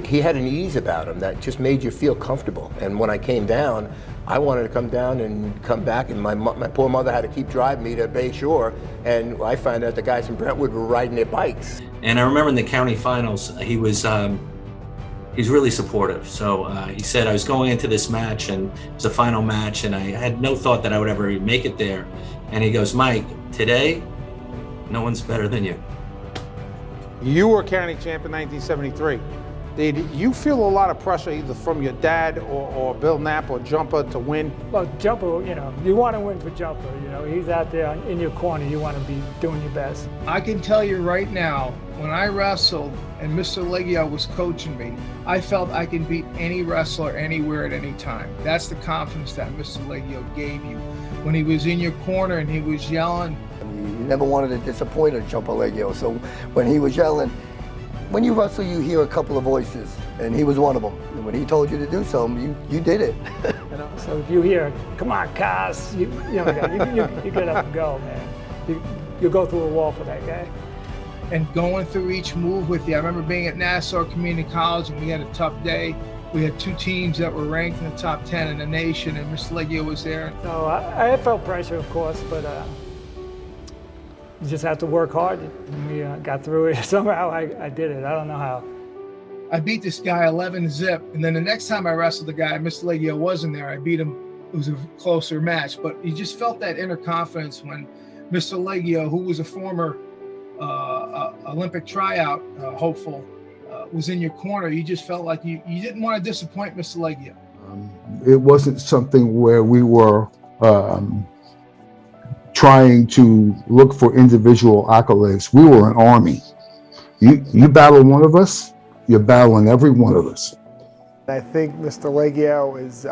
he had an ease about him that just made you feel comfortable. And when I came down, I wanted to come down and come back, and my poor mother had to keep driving me to Bayshore, and I found out the guys from Brentwood were riding their bikes. And I remember in the county finals, he's really supportive. So he said, I was going into this match, and it was a final match, and I had no thought that I would ever make it there. And he goes, Mike, today, no one's better than you. You were county champ in 1973. Did you feel a lot of pressure either from your dad or Bill Knapp or Jumper to win? Well, Jumper, you know, you want to win for Jumper. You know, he's out there in your corner. You want to be doing your best. I can tell you right now, when I wrestled and Mr. Leggio was coaching me, I felt I could beat any wrestler anywhere at any time. That's the confidence that Mr. Leggio gave you. When he was in your corner and he was yelling. You never wanted to disappoint a Jumper Leggio, so when he was yelling, when you wrestle, you hear a couple of voices, and he was one of them. And when he told you to do something, you did it. You know, so if you hear, come on, Cass, you get up and go, man. You go through a wall for that guy. And going through each move with you. I remember being at Nassau Community College, and we had a tough day. We had 2 teams that were ranked in the top 10 in the nation, and Mr. Leggio was there. So I felt pressure, of course, but you just have to work hard. And we got through it. Somehow I did it. I don't know how. I beat this guy 11-0, and then the next time I wrestled the guy, Mr. Leggio wasn't there. I beat him. It was a closer match, but you just felt that inner confidence when Mr. Leggio, who was a former Olympic tryout hopeful, was in your corner. You just felt like you didn't want to disappoint Mr. Leggio. It wasn't something where we were trying to look for individual accolades. We were an army. You battle one of us, you're battling every one of us. I think Mr. Leggio is,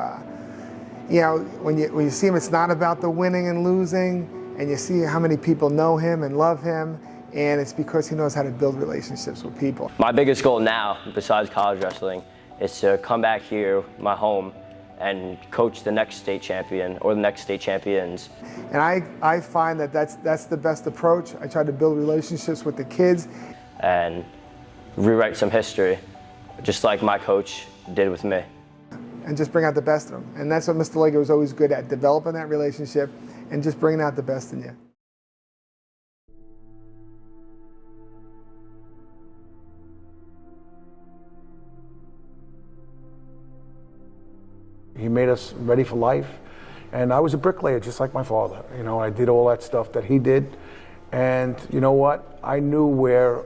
you know, when you see him, it's not about the winning and losing, and you see how many people know him and love him, and it's because he knows how to build relationships with people. My biggest goal now, besides college wrestling, is to come back here, my home, and coach the next state champion or the next state champions. And I find that that's the best approach. I try to build relationships with the kids. And rewrite some history, just like my coach did with me. And just bring out the best of them. And that's what Mr. Leggio was always good at, developing that relationship and just bringing out the best in you. He made us ready for life. And I was a bricklayer, just like my father. You know, I did all that stuff that he did. And you know what? I knew where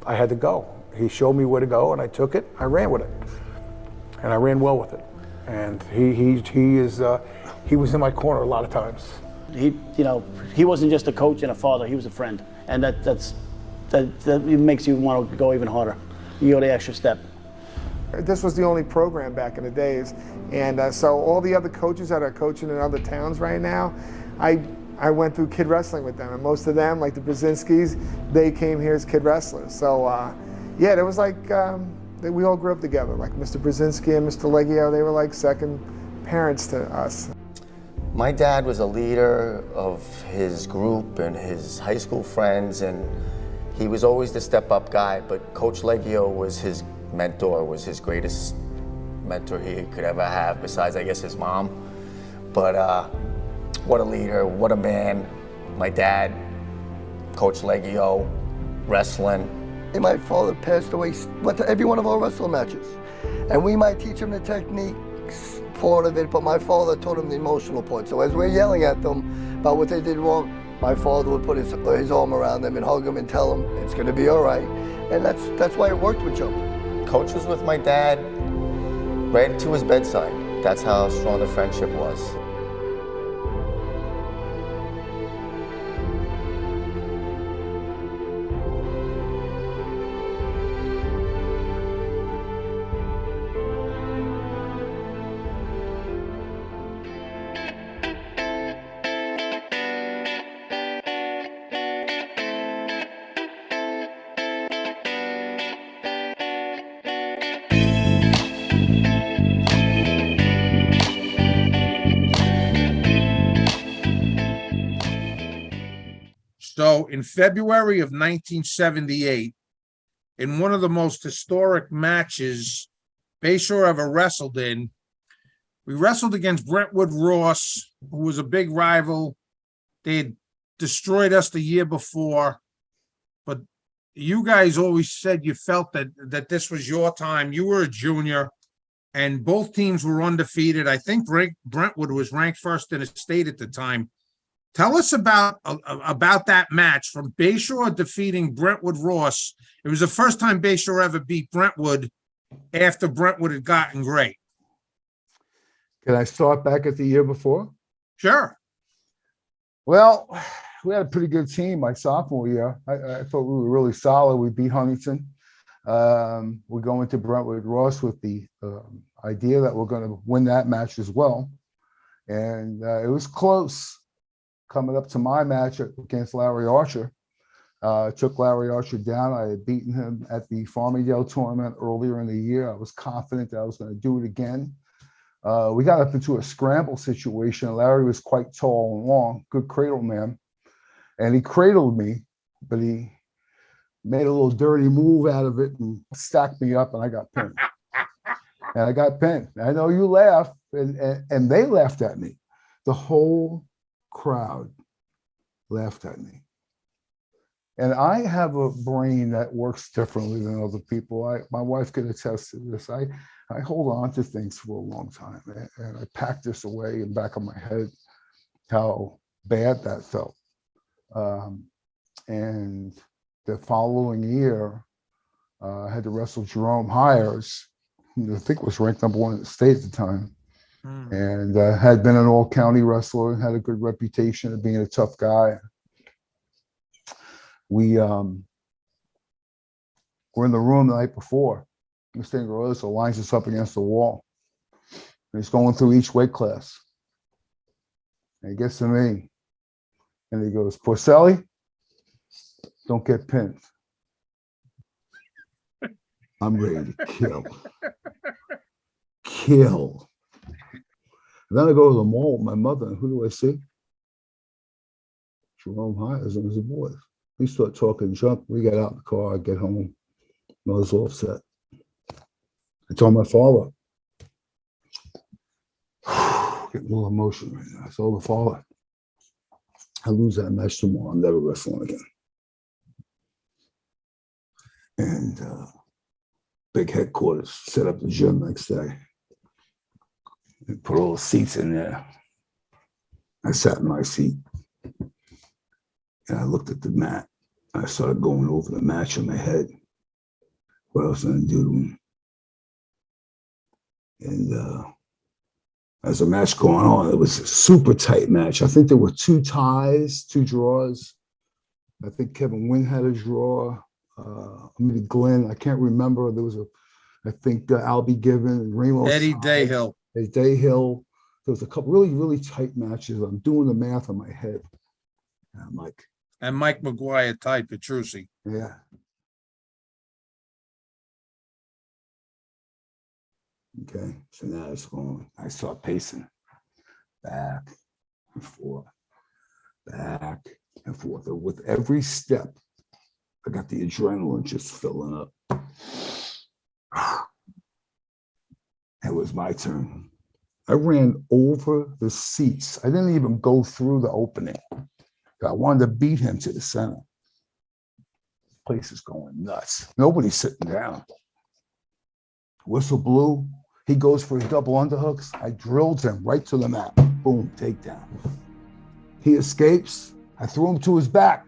I had to go. He showed me where to go, and I took it. I ran with it, and I ran well with it. And he was in my corner a lot of times. He wasn't just a coach and a father. He was a friend, and that makes you want to go even harder. You go the extra step. This was the only program back in the days, and so all the other coaches that are coaching in other towns right now, I went through kid wrestling with them, and most of them, like the Brzozinskis, they came here as kid wrestlers. So yeah, it was like we all grew up together. Like Mr. Brzozinski and Mr. Leggio, they were like second parents to us. My dad was a leader of his group and his high school friends, and he was always the step-up guy, but Coach Leggio was his mentor, was his greatest mentor he could ever have, besides, I guess, his mom. But what a leader, what a man. My dad, Coach Leggio, wrestling. And my father passed away, went to every one of our wrestling matches. And we might teach him the techniques part of it, but my father taught him the emotional part. So as we're yelling at them about what they did wrong, my father would put his arm around them and hug them and tell them it's gonna be all right. And that's why it worked with Jumper. Coach was with my dad right to his bedside. That's how strong the friendship was. So in February of 1978, in one of the most historic matches Bayshore ever wrestled in, we wrestled against Brentwood Ross, who was a big rival. They had destroyed us the year before, but you guys always said you felt that this was your time. You were a junior, and both teams were undefeated. I think Brentwood was ranked first in the state at the time. Tell us about that match from Bayshore defeating Brentwood Ross. It was the first time Bayshore ever beat Brentwood after Brentwood had gotten great. Can I start back at the year before? Sure. Well, we had a pretty good team my sophomore year. I thought we were really solid. We beat Huntington. We go into Brentwood Ross with the idea that we're going to win that match as well. And it was close. Coming up to my match against Larry Archer, took Larry Archer down. I had beaten him at the Farmingdale tournament earlier in the year. I was confident that I was going to do it again. We got up into a scramble situation. Larry was quite tall and long, good cradle man. And he cradled me, but he made a little dirty move out of it and stacked me up, and I got pinned. And I got pinned. I know you laugh, and they laughed at me. The whole crowd laughed at me. And I have a brain that works differently than other people. My wife can attest to this. I hold on to things for a long time, and I pack this away in the back of my head, how bad that felt. And the following year, I had to wrestle Jerome Hires, who I think was ranked #1 in the state at the time, and had been an all-county wrestler and had a good reputation of being a tough guy. We were in the room the night before. Mr. Rosener lines us up against the wall. And he's going through each weight class. And he gets to me, and he goes, "Porcelli, don't get pinned." I'm ready to kill. Kill. And then I go to the mall with my mother, and who do I see? Jerome Hires and his boys. We start talking junk. We get out in the car, I get home. I was all upset. I told my father, getting a little emotional right now. I told the father, I lose that match tomorrow, I'm never wrestling again. And big headquarters set up the gym next day. And put all the seats in there. I sat in my seat. And I looked at the mat. I started going over the match in my head. What I was going to do to him. And as the match going on, it was a super tight match. I think there were 2 ties, 2 draws. I think Kevin Wynn had a draw. Maybe Glynn, I can't remember. There was I think Albie Given, Ramos. Eddie Dayhill. Eddie Dayhill. There was a couple really, really tight matches. I'm doing the math in my head. And I'm like. And Mike McGuire tied Petrucci. Yeah. Okay, so now it's going. I start pacing back and forth, back and forth. And with every step, I got the adrenaline just filling up. It was my turn. I ran over the seats. I didn't even go through the opening. I wanted to beat him to the center. This place is going nuts. Nobody's sitting down. Whistle blew. He goes for his double underhooks. I drilled him right to the mat. Boom, takedown. He escapes. I threw him to his back.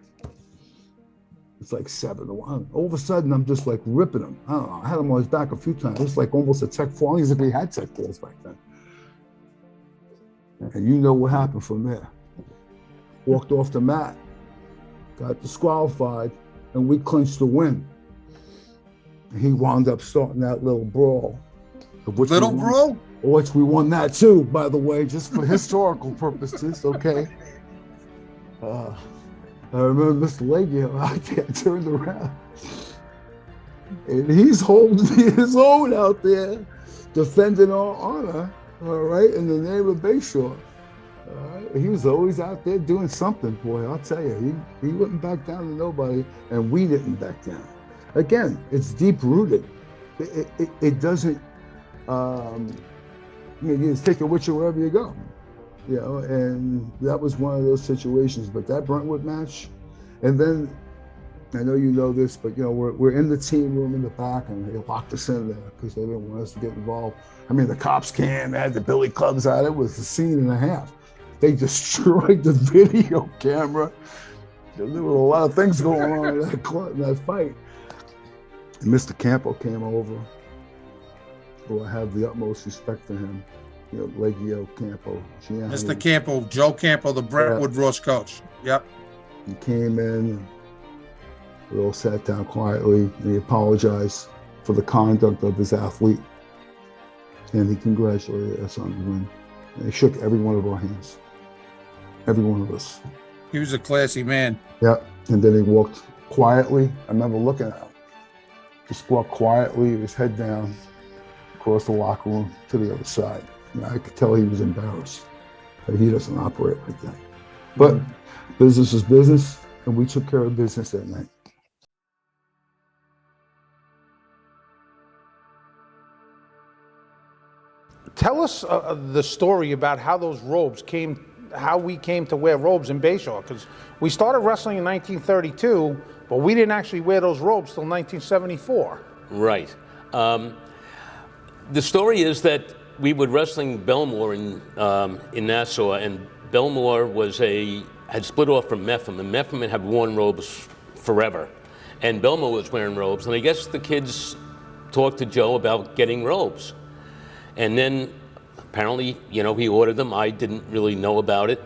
It's like 7-1. All of a sudden, I'm just like ripping him. I don't know. I had him on his back a few times. It was like almost a tech fall. He's like he had tech falls back then. And you know what happened from there. Walked off the mat, got disqualified, and we clinched the win. And he wound up starting that little brawl. Little brawl? Which we won that too, by the way, just for historical purposes, okay? I remember Mr. Leggio out there turned around. And he's holding his own out there, defending our honor, all right, in the name of Bayshore. He was always out there doing something, boy. I'll tell you, he wouldn't back down to nobody, and we didn't back down. Again, it's deep rooted. It doesn't. You just take it with you wherever you go, you know. And that was one of those situations. But that Brentwood match, and then I know you know this, but you know we're in the team room in the back, and they locked us in there because they didn't want us to get involved. I mean, the cops came, they had the billy clubs out. It was a scene and a half. They destroyed the video camera. There were a lot of things going on in that fight. And Mr. Campo came over, who I have the utmost respect for him. You know, Leggio, Campo, Gianni. Mr. Campo, Joe Campo, the Brentwood Ross coach. Yep. He came in, we all sat down quietly, and he apologized for the conduct of his athlete. And he congratulated us on the win. And he shook every one of our hands. Every one of us. He was a classy man. Yeah, and then he walked quietly. I remember looking at him. Just walked quietly, his head down, across the locker room to the other side. And I could tell he was embarrassed that he doesn't operate like that. But business is business, and we took care of business that night. Tell us the story about how those robes came, how we came to wear robes in Bayshore, because we started wrestling in 1932, but we didn't actually wear those robes till 1974. Right. The story is that we were wrestling Belmore in Nassau, and Belmore had split off from Mepham, and Mepham had worn robes forever. And Belmont was wearing robes, and I guess the kids talked to Joe about getting robes. And then apparently, you know, he ordered them. I didn't really know about it.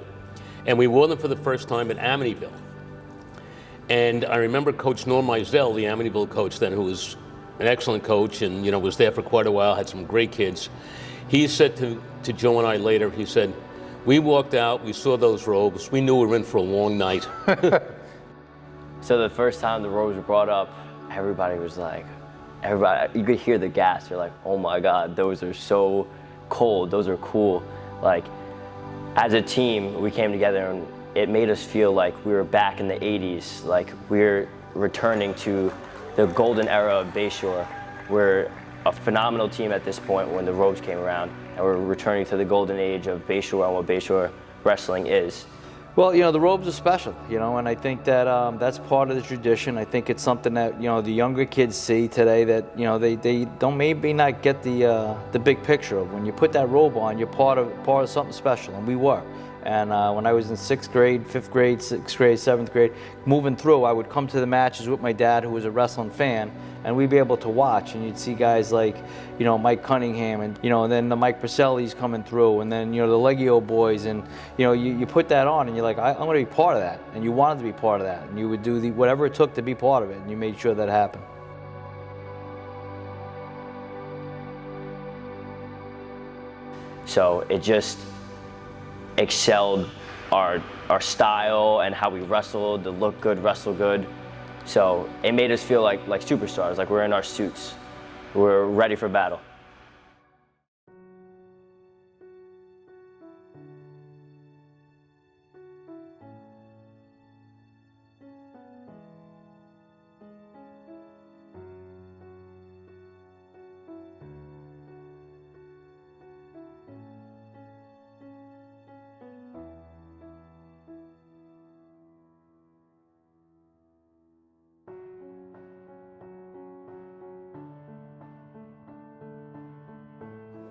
And we wore them for the first time at Amityville. And I remember Coach Norm Mizell, the Amityville coach then, who was an excellent coach and, you know, was there for quite a while, had some great kids. He said to Joe and I later, he said, we walked out, we saw those robes, we knew we were in for a long night. So the first time the robes were brought up, everybody was like, you could hear the gas. You're like, oh my God, those are so cold, those are cool. Like, as a team, we came together and it made us feel like we were back in the 80s, like we're returning to the golden era of Bayshore. We're a phenomenal team at this point when the robes came around, and we're returning to the golden age of Bayshore and what Bayshore wrestling is. Well, you know, the robes are special, you know, and I think that that's part of the tradition. I think it's something that, you know, the younger kids see today that, you know, they don't maybe not get the big picture of when you put that robe on, you're part of something special, and we were. And when I was in 6th grade, 5th grade, 6th grade, 7th grade, moving through, I would come to the matches with my dad, who was a wrestling fan, and we'd be able to watch. And you'd see guys like, you know, Mike Cunningham, and, you know, and then the Mike Porcelli's coming through, and then, you know, the Leggio boys, and, you know, you put that on, and you're like, I'm going to be part of that. And you wanted to be part of that. And you would do whatever it took to be part of it, and you made sure that happened. So it just excelled our style and how we wrestled, to look good, wrestle good. So it made us feel like superstars, like we're in our suits. We're ready for battle.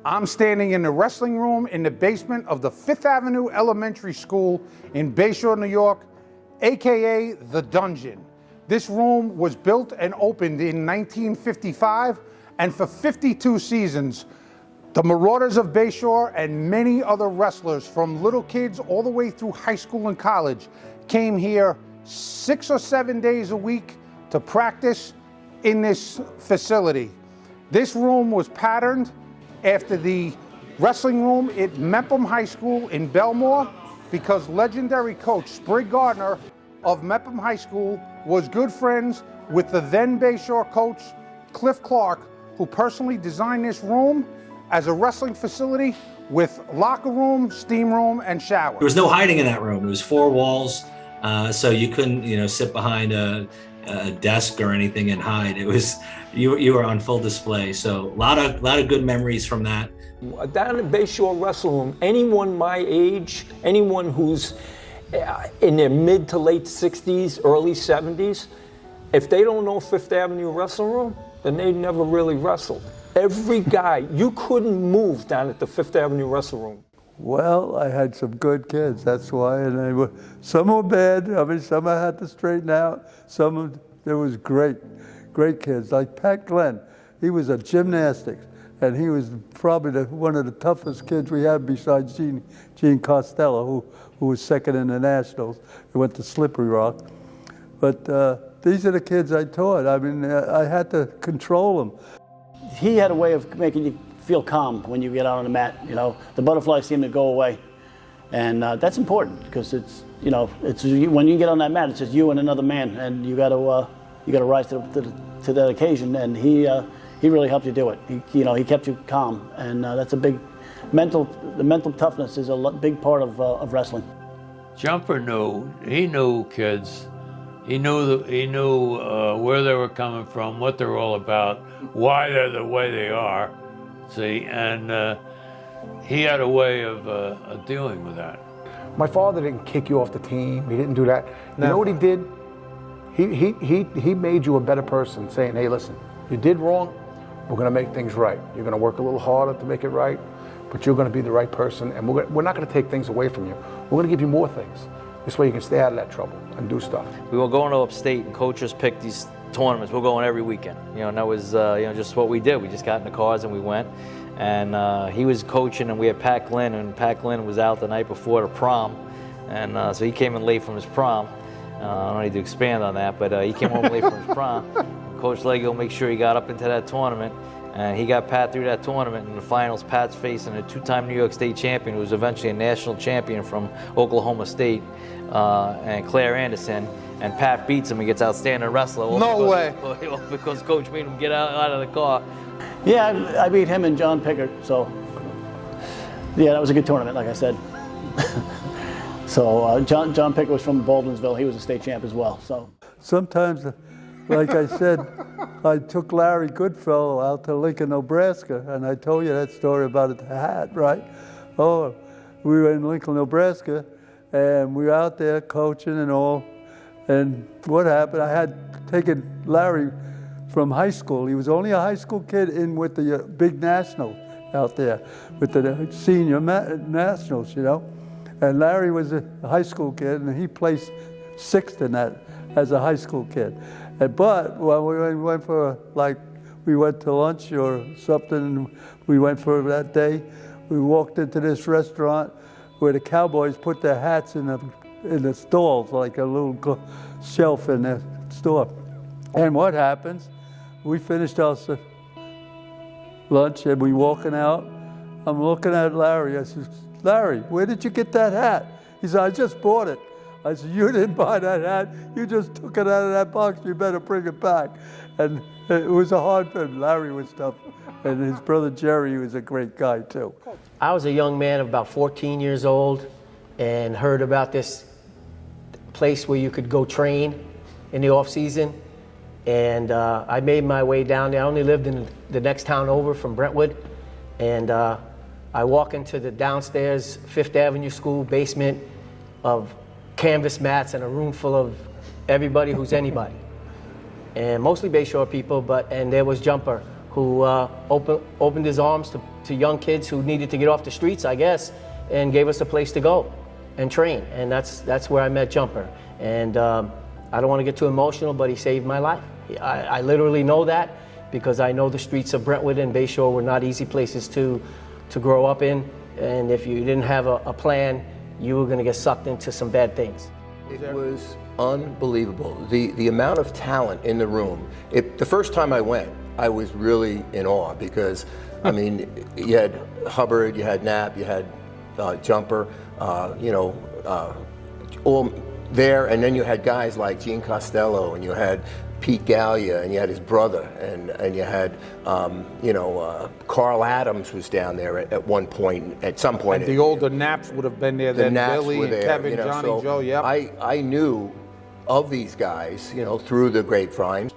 I'm standing in the wrestling room in the basement of the 5th Avenue Elementary School in Bayshore, New York, AKA The Dungeon. This room was built and opened in 1955, and for 52 seasons, the Marauders of Bayshore and many other wrestlers from little kids all the way through high school and college came here 6 or 7 days a week to practice in this facility. This room was patterned after the wrestling room at Mepham High School in Belmore, because legendary coach Sprig Gardner of Mepham High School was good friends with the then Bayshore coach Cliff Clark, who personally designed this room as a wrestling facility with locker room, steam room, and shower. There was no hiding in that room. It was 4 walls, so you couldn't, you know, sit behind a desk or anything and hide. It was you were on full display. So a lot of good memories from that. Down in Bayshore Wrestling Room, anyone my age, anyone who's in their mid to late 60s, early 70s, if they don't know 5th Avenue Wrestling Room, then they never really wrestled. Every guy, you couldn't move down at the 5th Avenue Wrestling Room. Well, I had some good kids, that's why, and some were bad. I mean, some I had to straighten out. There was great kids, like Pat Glynn. He was a gymnastics, and he was probably one of the toughest kids we had besides Gene Costello, who was second in the Nationals. He went to Slippery Rock. But these are the kids I taught. I mean, I had to control them. He had a way of making you feel calm when you get out on the mat. You know, the butterflies seem to go away, and that's important because it's, you know, when you get on that mat, it's just you and another man, and you got to rise to that occasion. And he really helped you do it. He kept you calm, and that's a big the mental toughness is a big part of wrestling. Jumper knew kids. He knew where they were coming from, what they're all about, why they're the way they are. See, and he had a way of dealing with that. My father didn't kick you off the team. He didn't do that. You know what he did? He made you a better person, saying, hey, listen, you did wrong. We're going to make things right. You're going to work a little harder to make it right, but you're going to be the right person, and we're not going to take things away from you. We're going to give you more things. This way you can stay out of that trouble and do stuff. We were going to upstate, and coaches picked these tournaments. We're going every weekend, and that was just what we did. We just got in the cars and we went. And he was coaching, and we had Pat Glynn, and Pat Glynn was out the night before the prom, and so he came in late from his prom. I don't need to expand on that, but he came home late from his prom. Coach Leggio made sure he got up into that tournament, and he got Pat through that tournament. In the finals, Pat's facing a two-time New York State champion who was eventually a national champion from Oklahoma State, and Claire Anderson. And Pat beats him and gets outstanding wrestler. No way. Because Coach made him get out of the car. Yeah, I beat him and John Pickard, so yeah, that was a good tournament, like I said. So John Pickard was from Baldwinsville. He was a state champ as well. So sometimes, like I said, I took Larry Goodfellow out to Lincoln, Nebraska, and I told you that story about the hat, right? Oh, we were in Lincoln, Nebraska, and we were out there coaching and all. And what happened? I had taken Larry from high school. He was only a high school kid in with the big national out there, with the senior nationals, And Larry was a high school kid, and he placed 6th in that as a high school kid. But when we went we went to lunch or something, and we went for that day, we walked into this restaurant where the cowboys put their hats in the stalls, like a little shelf in the store. And what happens? We finished our lunch and we walking out. I'm looking at Larry. I said, Larry, where did you get that hat? He said, I just bought it. I said, you didn't buy that hat. You just took it out of that box. You better bring it back. And it was a hard thing. Larry was tough. And his brother Jerry was a great guy too. I was a young man of about 14 years old and heard about this place where you could go train in the off season. And I made my way down there. I only lived in the next town over from Brentwood. And I walk into the downstairs 5th Avenue School basement of canvas mats and a room full of everybody who's anybody. And mostly Bayshore people, and there was Jumper, who opened his arms to young kids who needed to get off the streets, I guess, and gave us a place to go and train. And that's where I met Jumper. And I don't want to get too emotional, but he saved my life. I literally know that because I know the streets of Brentwood and Bayshore were not easy places to grow up in. And if you didn't have a plan, you were going to get sucked into some bad things. It was unbelievable. The amount of talent in the room. The first time I went, I was really in awe because, I mean, you had Hubbard, you had Knapp, you had Jumper, all there, and then you had guys like Gene Costello, and you had Pete Gallia, and you had his brother, and you had, Carl Adams was down there at one point, at some point. And the older Knapps would have been there then, Billy, and Kevin, Johnny, so Joe, yep. I knew of these guys, through the grapevine.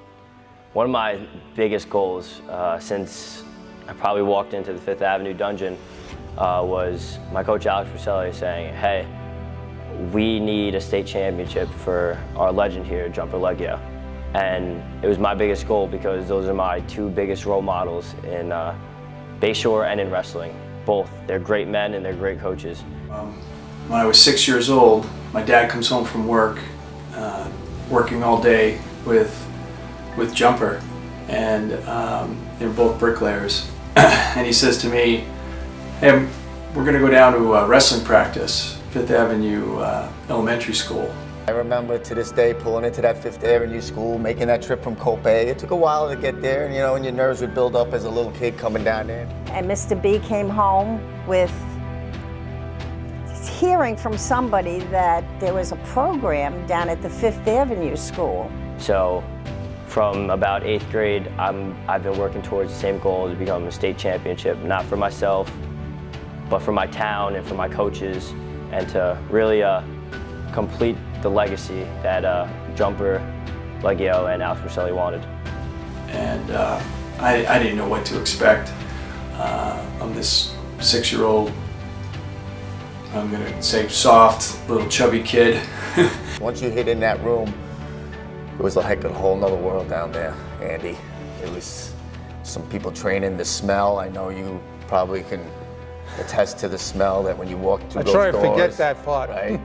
One of my biggest goals since I probably walked into the 5th Avenue dungeon was my coach Alex Porcelli saying, hey, we need a state championship for our legend here, Jumper Leggio. And it was my biggest goal because those are my 2 biggest role models in Bayshore and in wrestling. Both, they're great men and they're great coaches. When I was 6 years old, my dad comes home from work, working all day with Jumper, and they're both bricklayers. And he says to me, hey, we're gonna go down to wrestling practice, 5th Avenue Elementary School. I remember to this day pulling into that 5th Avenue School, making that trip from Cope. It took a while to get there, and and your nerves would build up as a little kid coming down there. And Mr. B came home with hearing from somebody that there was a program down at the 5th Avenue School. So from about 8th grade, I've been working towards the same goal, to become a state championship, not for myself, but for my town and for my coaches, and to really complete the legacy that Jumper Leggio and Alex Porcelli wanted. And I didn't know what to expect. I'm this 6-year-old, I'm gonna say soft, little chubby kid. Once you hit in that room, it was like a whole nother world down there, Andy. It was some people training, the smell, I know you probably can attest to the smell that when you walk through I those try doors. to forget that part. Right?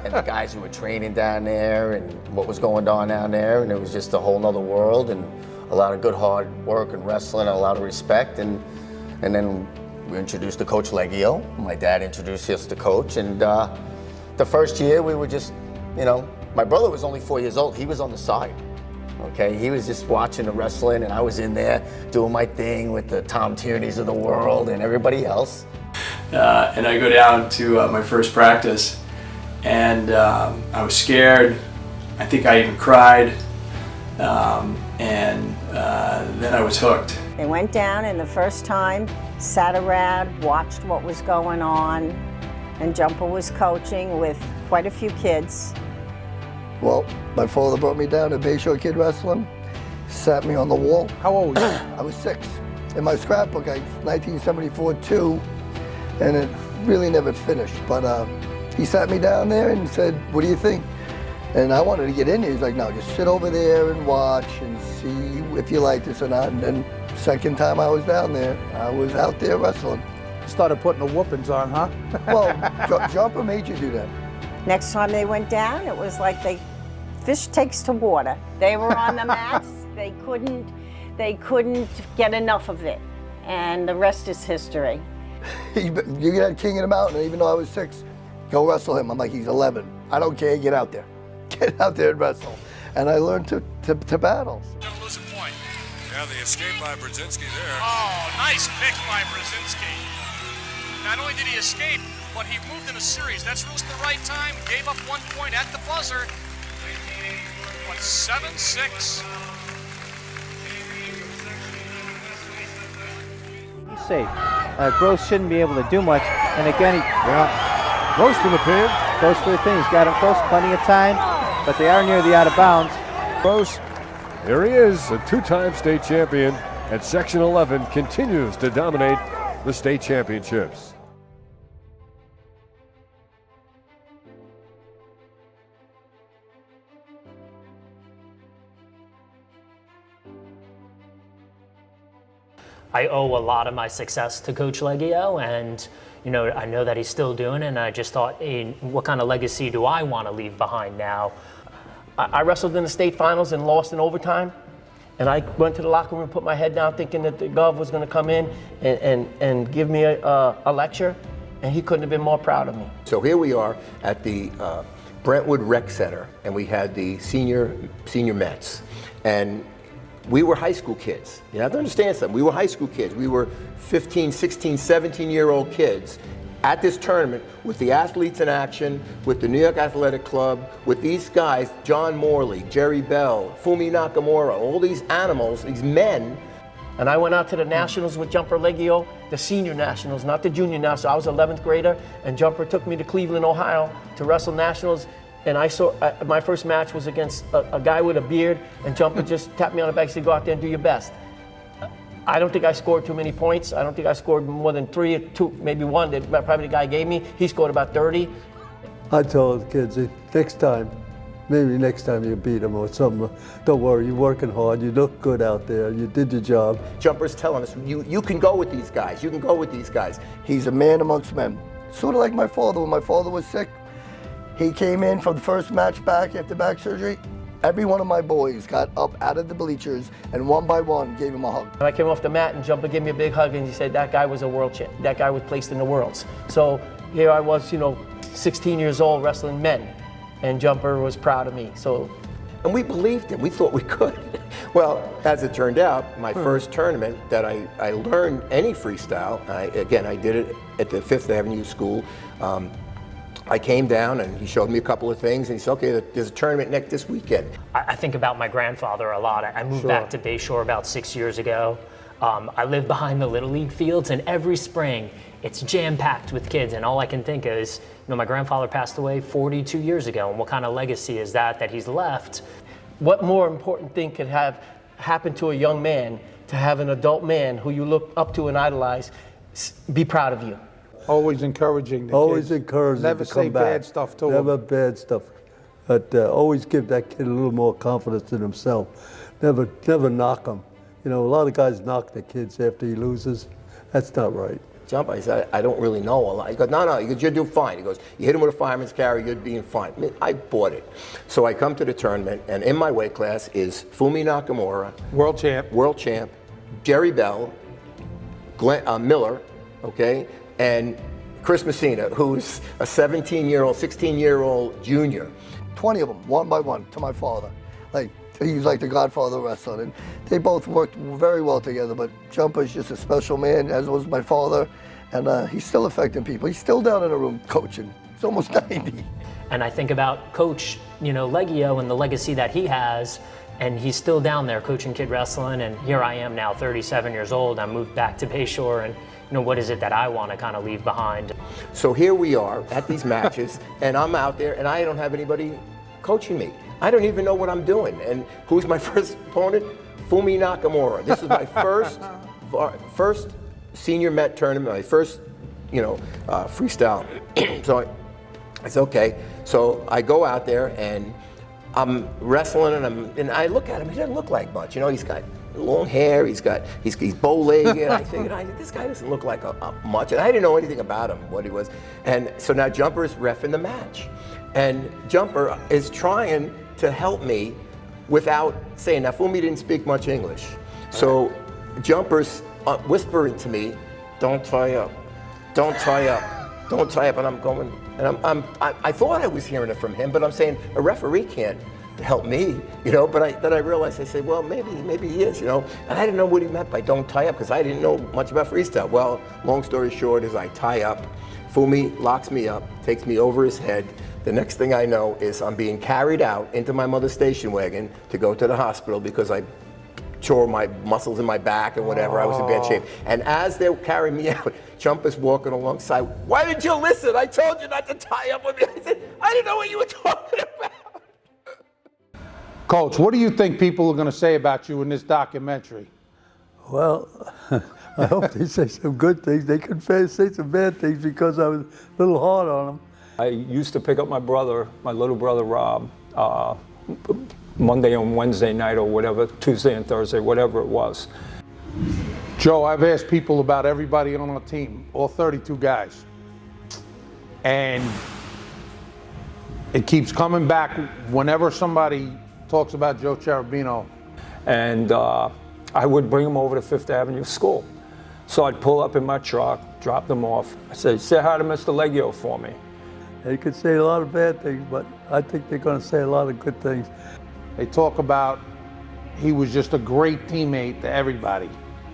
And the guys who were training down there and what was going on down there, and it was just a whole nother world, and a lot of good hard work and wrestling and a lot of respect. And then we introduced to Coach Leggio. My dad introduced us to Coach, and the first year we were just, you know, my brother was only 4 years old. He was on the side. Okay, he was just watching the wrestling, and I was in there doing my thing with the Tom Tierneys of the world and everybody else. And I go down to my first practice, and I was scared. I think I even cried, and then I was hooked. They went down, and the first time, sat around, watched what was going on, and Jumper was coaching with quite a few kids. Well, my father brought me down to Bayshore Kid Wrestling, sat me on the wall. How old were you? I was 6. In my scrapbook, 1974 too, and it really never finished. But he sat me down there and said, "What do you think?" And I wanted to get in there. He's like, "No, just sit over there and watch and see if you like this or not." And then second time I was down there, I was out there wrestling. Started putting the whoopings on, huh? Well, Jumper made you do that. Next time they went down, it was like fish takes to water. They were on the mats. They couldn't get enough of it, and the rest is history. You got King of the Mountain, even though I was 6, go wrestle him. I'm like, he's 11. I don't care, get out there. Get out there and wrestle. And I learned to battle. Don't lose a point. Yeah, the escape by Brzozinski there. Oh, nice pick by Brzozinski. Not only did he escape, but he moved in a series. That's Russo the right time, gave up 1 point at the buzzer. What, 7-6? He's safe. Gross shouldn't be able to do much. And again, he Close to the pin. goes for the pin. He's got him close, plenty of time, but they are near the out of bounds. Close. There he is, a 2-time state champion, and Section 11 continues to dominate the state championships. I owe a lot of my success to Coach Leggio, and you know, I know that he's still doing it, and I just thought, hey, what kind of legacy do I want to leave behind now? I wrestled in the state finals and lost in overtime, and I went to the locker room, put my head down, thinking that the Gov was going to come in and give me a lecture, and he couldn't have been more proud of me. So here we are at the Brentwood Rec Center, and we had the senior Mets, and we were high school kids. You have to understand something. We were high school kids. We were 15, 16, 17-year-old kids at this tournament with the athletes in action, with the New York Athletic Club, with these guys, John Morley, Jerry Bell, Fumi Nakamura, all these animals, these men. And I went out to the Nationals with Jumper Leggio, the senior Nationals, not the junior Nationals. I was an 11th grader, and Jumper took me to Cleveland, Ohio to wrestle Nationals. And I saw, my first match was against a guy with a beard, and Jumper just tapped me on the back and said, "Go out there and do your best." I don't think I scored too many points. I don't think I scored more than 3 or 2, maybe 1 that probably the guy gave me. He scored about 30. I tell the kids, next time, maybe next time you beat them or something, don't worry, you're working hard, you look good out there, you did your job. Jumper's telling us, you can go with these guys, you can go with these guys. He's a man amongst men. Sort of like my father. When my father was sick, he came in from the first match back after back surgery. Every one of my boys got up out of the bleachers and one by one gave him a hug. And I came off the mat and Jumper gave me a big hug and he said that guy was a world champ. That guy was placed in the worlds. So here I was, 16 years old wrestling men, and Jumper was proud of me. And we believed him. We thought we could. Well, as it turned out, my first tournament that I learned any freestyle, I did it at the Fifth Avenue School. I came down and he showed me a couple of things and he said, okay, there's a tournament this weekend. I think about my grandfather a lot. I moved back to Bayshore about 6 years ago. I live behind the Little League fields, and every spring it's jam-packed with kids, and all I can think is, my grandfather passed away 42 years ago, and what kind of legacy is that he's left? What more important thing could have happened to a young man to have an adult man who you look up to and idolize be proud of you? Always encouraging the Always kids. encouraging Never to come say back. bad stuff to Never them. bad stuff. But always give that kid a little more confidence in himself. Never knock him. A lot of guys knock their kids after he loses. That's not right. Jumper? I said, I don't really know a lot. He goes, no. He goes, you're doing fine. He goes, you hit him with a fireman's carry, you're being fine. I bought it. So I come to the tournament, and in my weight class is Fumi Nakamura, World champ, Jerry Bell, Glynn, Miller, okay, and Chris Messina, who's a 17-year-old, 16-year-old junior. 20 of them, one by one, to my father. Like, he's like the godfather of wrestling. And they both worked very well together, but Jumper's just a special man, as was my father. And he's still affecting people. He's still down in the room coaching. He's almost 90. And I think about Coach, Leggio and the legacy that he has, and he's still down there coaching kid wrestling. And here I am now, 37 years old. I moved back to Bayshore, and what is it that I want to kind of leave behind? So here we are at these matches, and I'm out there, and I don't have anybody coaching me. I don't even know what I'm doing. And who's my first opponent? Fumi Nakamura. This is my first senior Met tournament, my first, freestyle. So I said, okay. So I go out there, and I'm wrestling, and I look at him. He doesn't look like much. He's got long hair. He's bow-legged. I figured, this guy doesn't look like much. And I didn't know anything about him, what he was. And so now Jumper's reffing the match, and Jumper is trying to help me without saying. Now Fumi didn't speak much English, so Jumper's whispering to me, "Don't tie up, don't tie up, don't tie up." And I'm going, and I thought I was hearing it from him, but I'm saying a referee can't help me, But then I realized, I said, well, maybe he is, And I didn't know what he meant by "don't tie up" because I didn't know much about freestyle. Well, long story short is I tie up. Fumi locks me up, takes me over his head. The next thing I know is I'm being carried out into my mother's station wagon to go to the hospital because I tore my muscles in my back and whatever. I was in bad shape. And as they're carrying me out, Jumper's walking alongside. "Why didn't you listen? I told you not to tie up with me." I said, "I didn't know what you were talking about." Coach, what do you think people are going to say about you in this documentary? Well, I hope they say some good things. They could say some bad things because I was a little hard on them. I used to pick up my little brother Rob, Monday and Wednesday night or whatever, Tuesday and Thursday, whatever it was. Joe, I've asked people about everybody on our team, all 32 guys. And it keeps coming back whenever somebody talks about Joe Cerabino. And I would bring him over to Fifth Avenue School. So I'd pull up in my truck, drop them off. I said, "Say hi to Mr. Leggio for me." They could say a lot of bad things, but I think they're going to say a lot of good things. They talk about he was just a great teammate to everybody,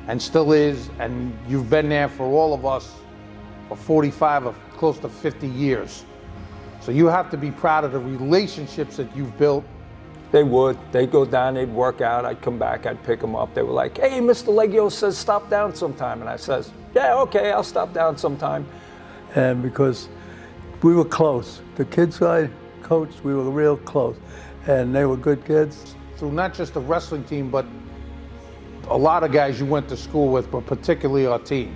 and still is, and you've been there for all of us for 45 or close to 50 years. So you have to be proud of the relationships that you've built. They would. They'd go down, they'd work out, I'd come back, I'd pick them up. They were like, "Hey, Mr. Leggio says stop down sometime." And I says, "Yeah, okay, I'll stop down sometime." And because we were close. The kids I coached, we were real close. And they were good kids. Through not just the wrestling team, but a lot of guys you went to school with, but particularly our team.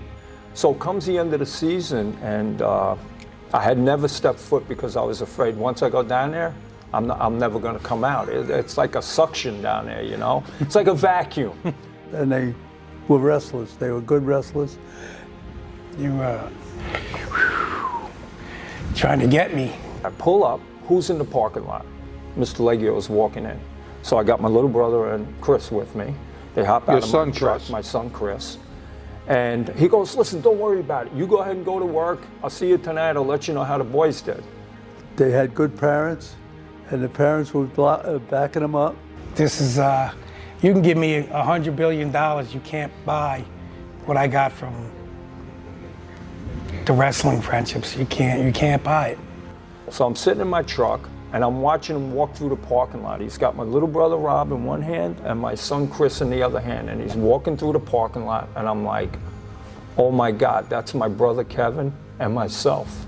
So comes the end of the season, and I had never stepped foot because I was afraid once I go down there, I'm never going to come out. It's like a suction down there, It's like a vacuum. And they were wrestlers. They were good wrestlers. You trying to get me. I pull up. Who's in the parking lot? Mr. Leggio is walking in. So I got my little brother and Chris with me. They hop out of my truck, my son Chris. And he goes, "Listen, don't worry about it. You go ahead and go to work. I'll see you tonight. I'll let you know how the boys did." They had good parents, and the parents were backing them up. This is, you can give me $100 billion. You can't buy what I got from the wrestling friendships. You can't buy it. So I'm sitting in my truck, and I'm watching him walk through the parking lot. He's got my little brother Rob in one hand and my son Chris in the other hand, and he's walking through the parking lot, and I'm like, "Oh my God, that's my brother Kevin and myself."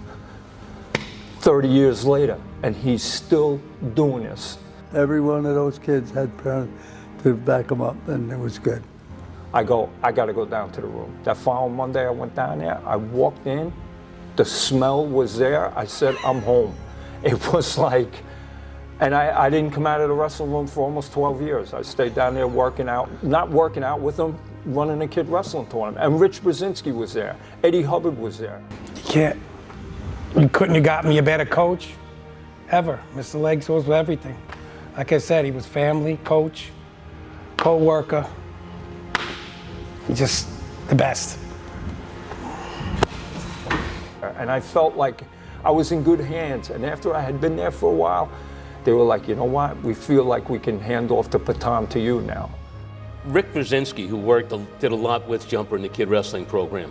30 years later, and he's still doing this. Every one of those kids had parents to back them up, and it was good. I got to go down to the room. That following Monday, I went down there. I walked in. The smell was there. I said, "I'm home." It was like, and I didn't come out of the wrestling room for almost 12 years. I stayed down there working out, not working out with them, running a kid wrestling tournament. And Rich Brzozinski was there. Eddie Hubbard was there. You couldn't have got me a better coach ever. Mr. Legs was everything. Like I said, he was family, coach, co-worker. He's just the best. And I felt like I was in good hands. And after I had been there for a while, they were like, you know what? We feel like we can hand off the baton to you now. Rick Brzozinski, who did a lot with Jumper in the kid wrestling program.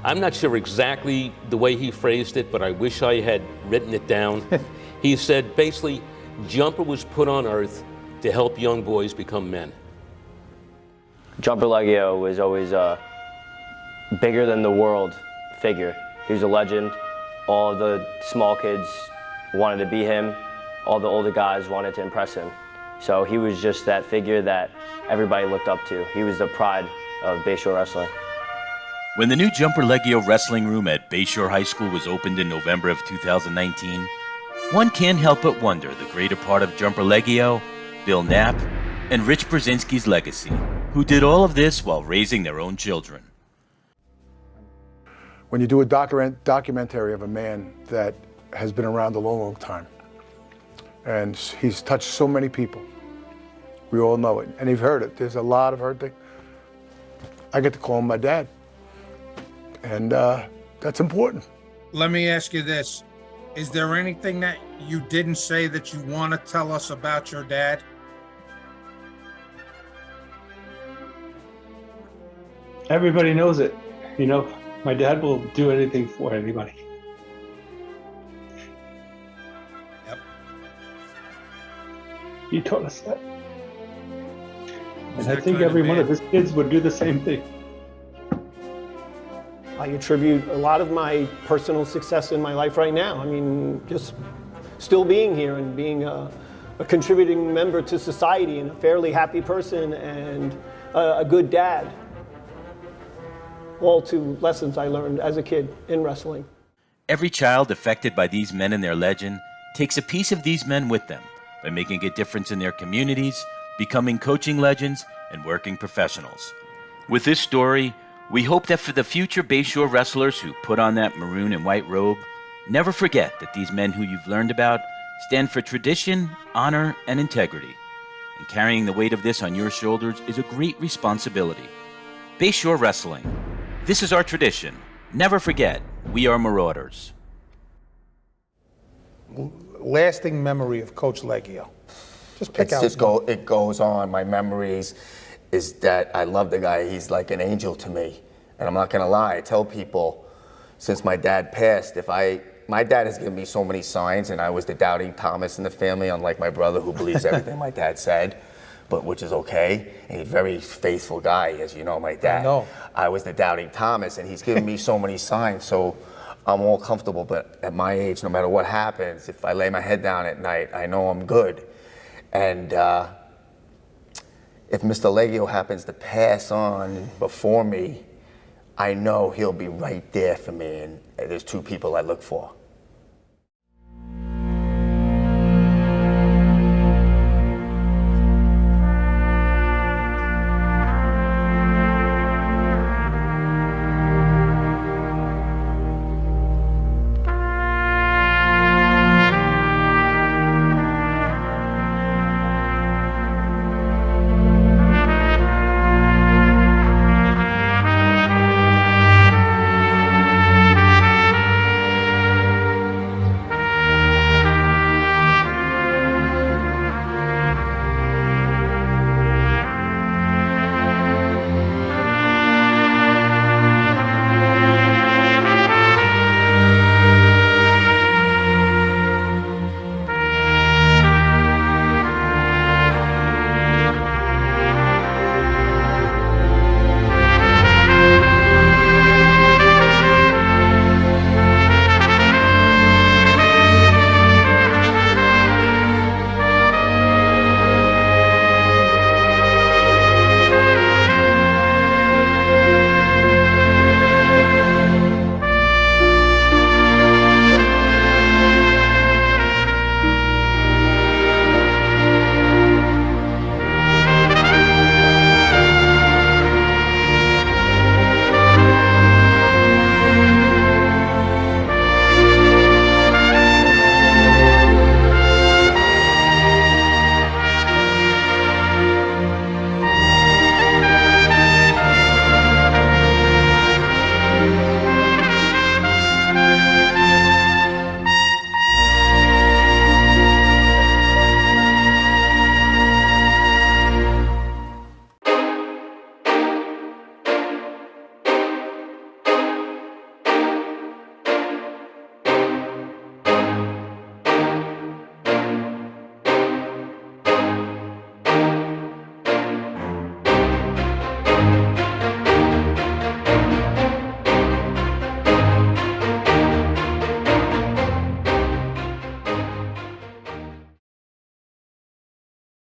I'm not sure exactly the way he phrased it, but I wish I had written it down. He said, basically, Jumper was put on earth to help young boys become men. Jumper Leggio was always a bigger than the world figure. He was a legend. All the small kids wanted to be him. All the older guys wanted to impress him. So he was just that figure that everybody looked up to. He was the pride of Bayshore wrestling. When the new Jumper Leggio wrestling room at Bayshore High School was opened in November of 2019, one can't help but wonder the greater part of Jumper Leggio, Bill Knapp, and Rich Brzozinski's legacy, who did all of this while raising their own children. When you do a documentary of a man that has been around a long, long time, and he's touched so many people, we all know it, and you've heard it. There's a lot of heard things. I get to call him my dad, and that's important. Let me ask you this. Is there anything that you didn't say that you want to tell us about your dad? Everybody knows it. You know, my dad will do anything for anybody. Yep. He taught us that. And I think every one of his kids would do the same thing. I attribute a lot of my personal success in my life right now. I mean, just still being here and being a contributing member to society and a fairly happy person and a good dad. All to lessons I learned as a kid in wrestling. Every child affected by these men and their legend takes a piece of these men with them by making a difference in their communities, becoming coaching legends, and working professionals. With this story, we hope that for the future Bayshore wrestlers who put on that maroon and white robe, never forget that these men who you've learned about stand for tradition, honor, and integrity. And carrying the weight of this on your shoulders is a great responsibility. Bayshore Wrestling. This is our tradition. Never forget, we are Marauders. Lasting memory of Coach Leggio. Just pick out. It goes on. My memories is that I love the guy. He's like an angel to me. And I'm not gonna lie, I tell people since my dad passed, my dad has given me so many signs, and I was the doubting Thomas in the family, unlike my brother who believes everything my dad said, but which is okay. And he's a very faithful guy, as you know, my dad. I know. I was the doubting Thomas, and he's given me so many signs, so I'm all comfortable. But at my age, no matter what happens, if I lay my head down at night, I know I'm good. And if Mr. Leggio happens to pass on before me, I know he'll be right there for me, and there's two people I look for.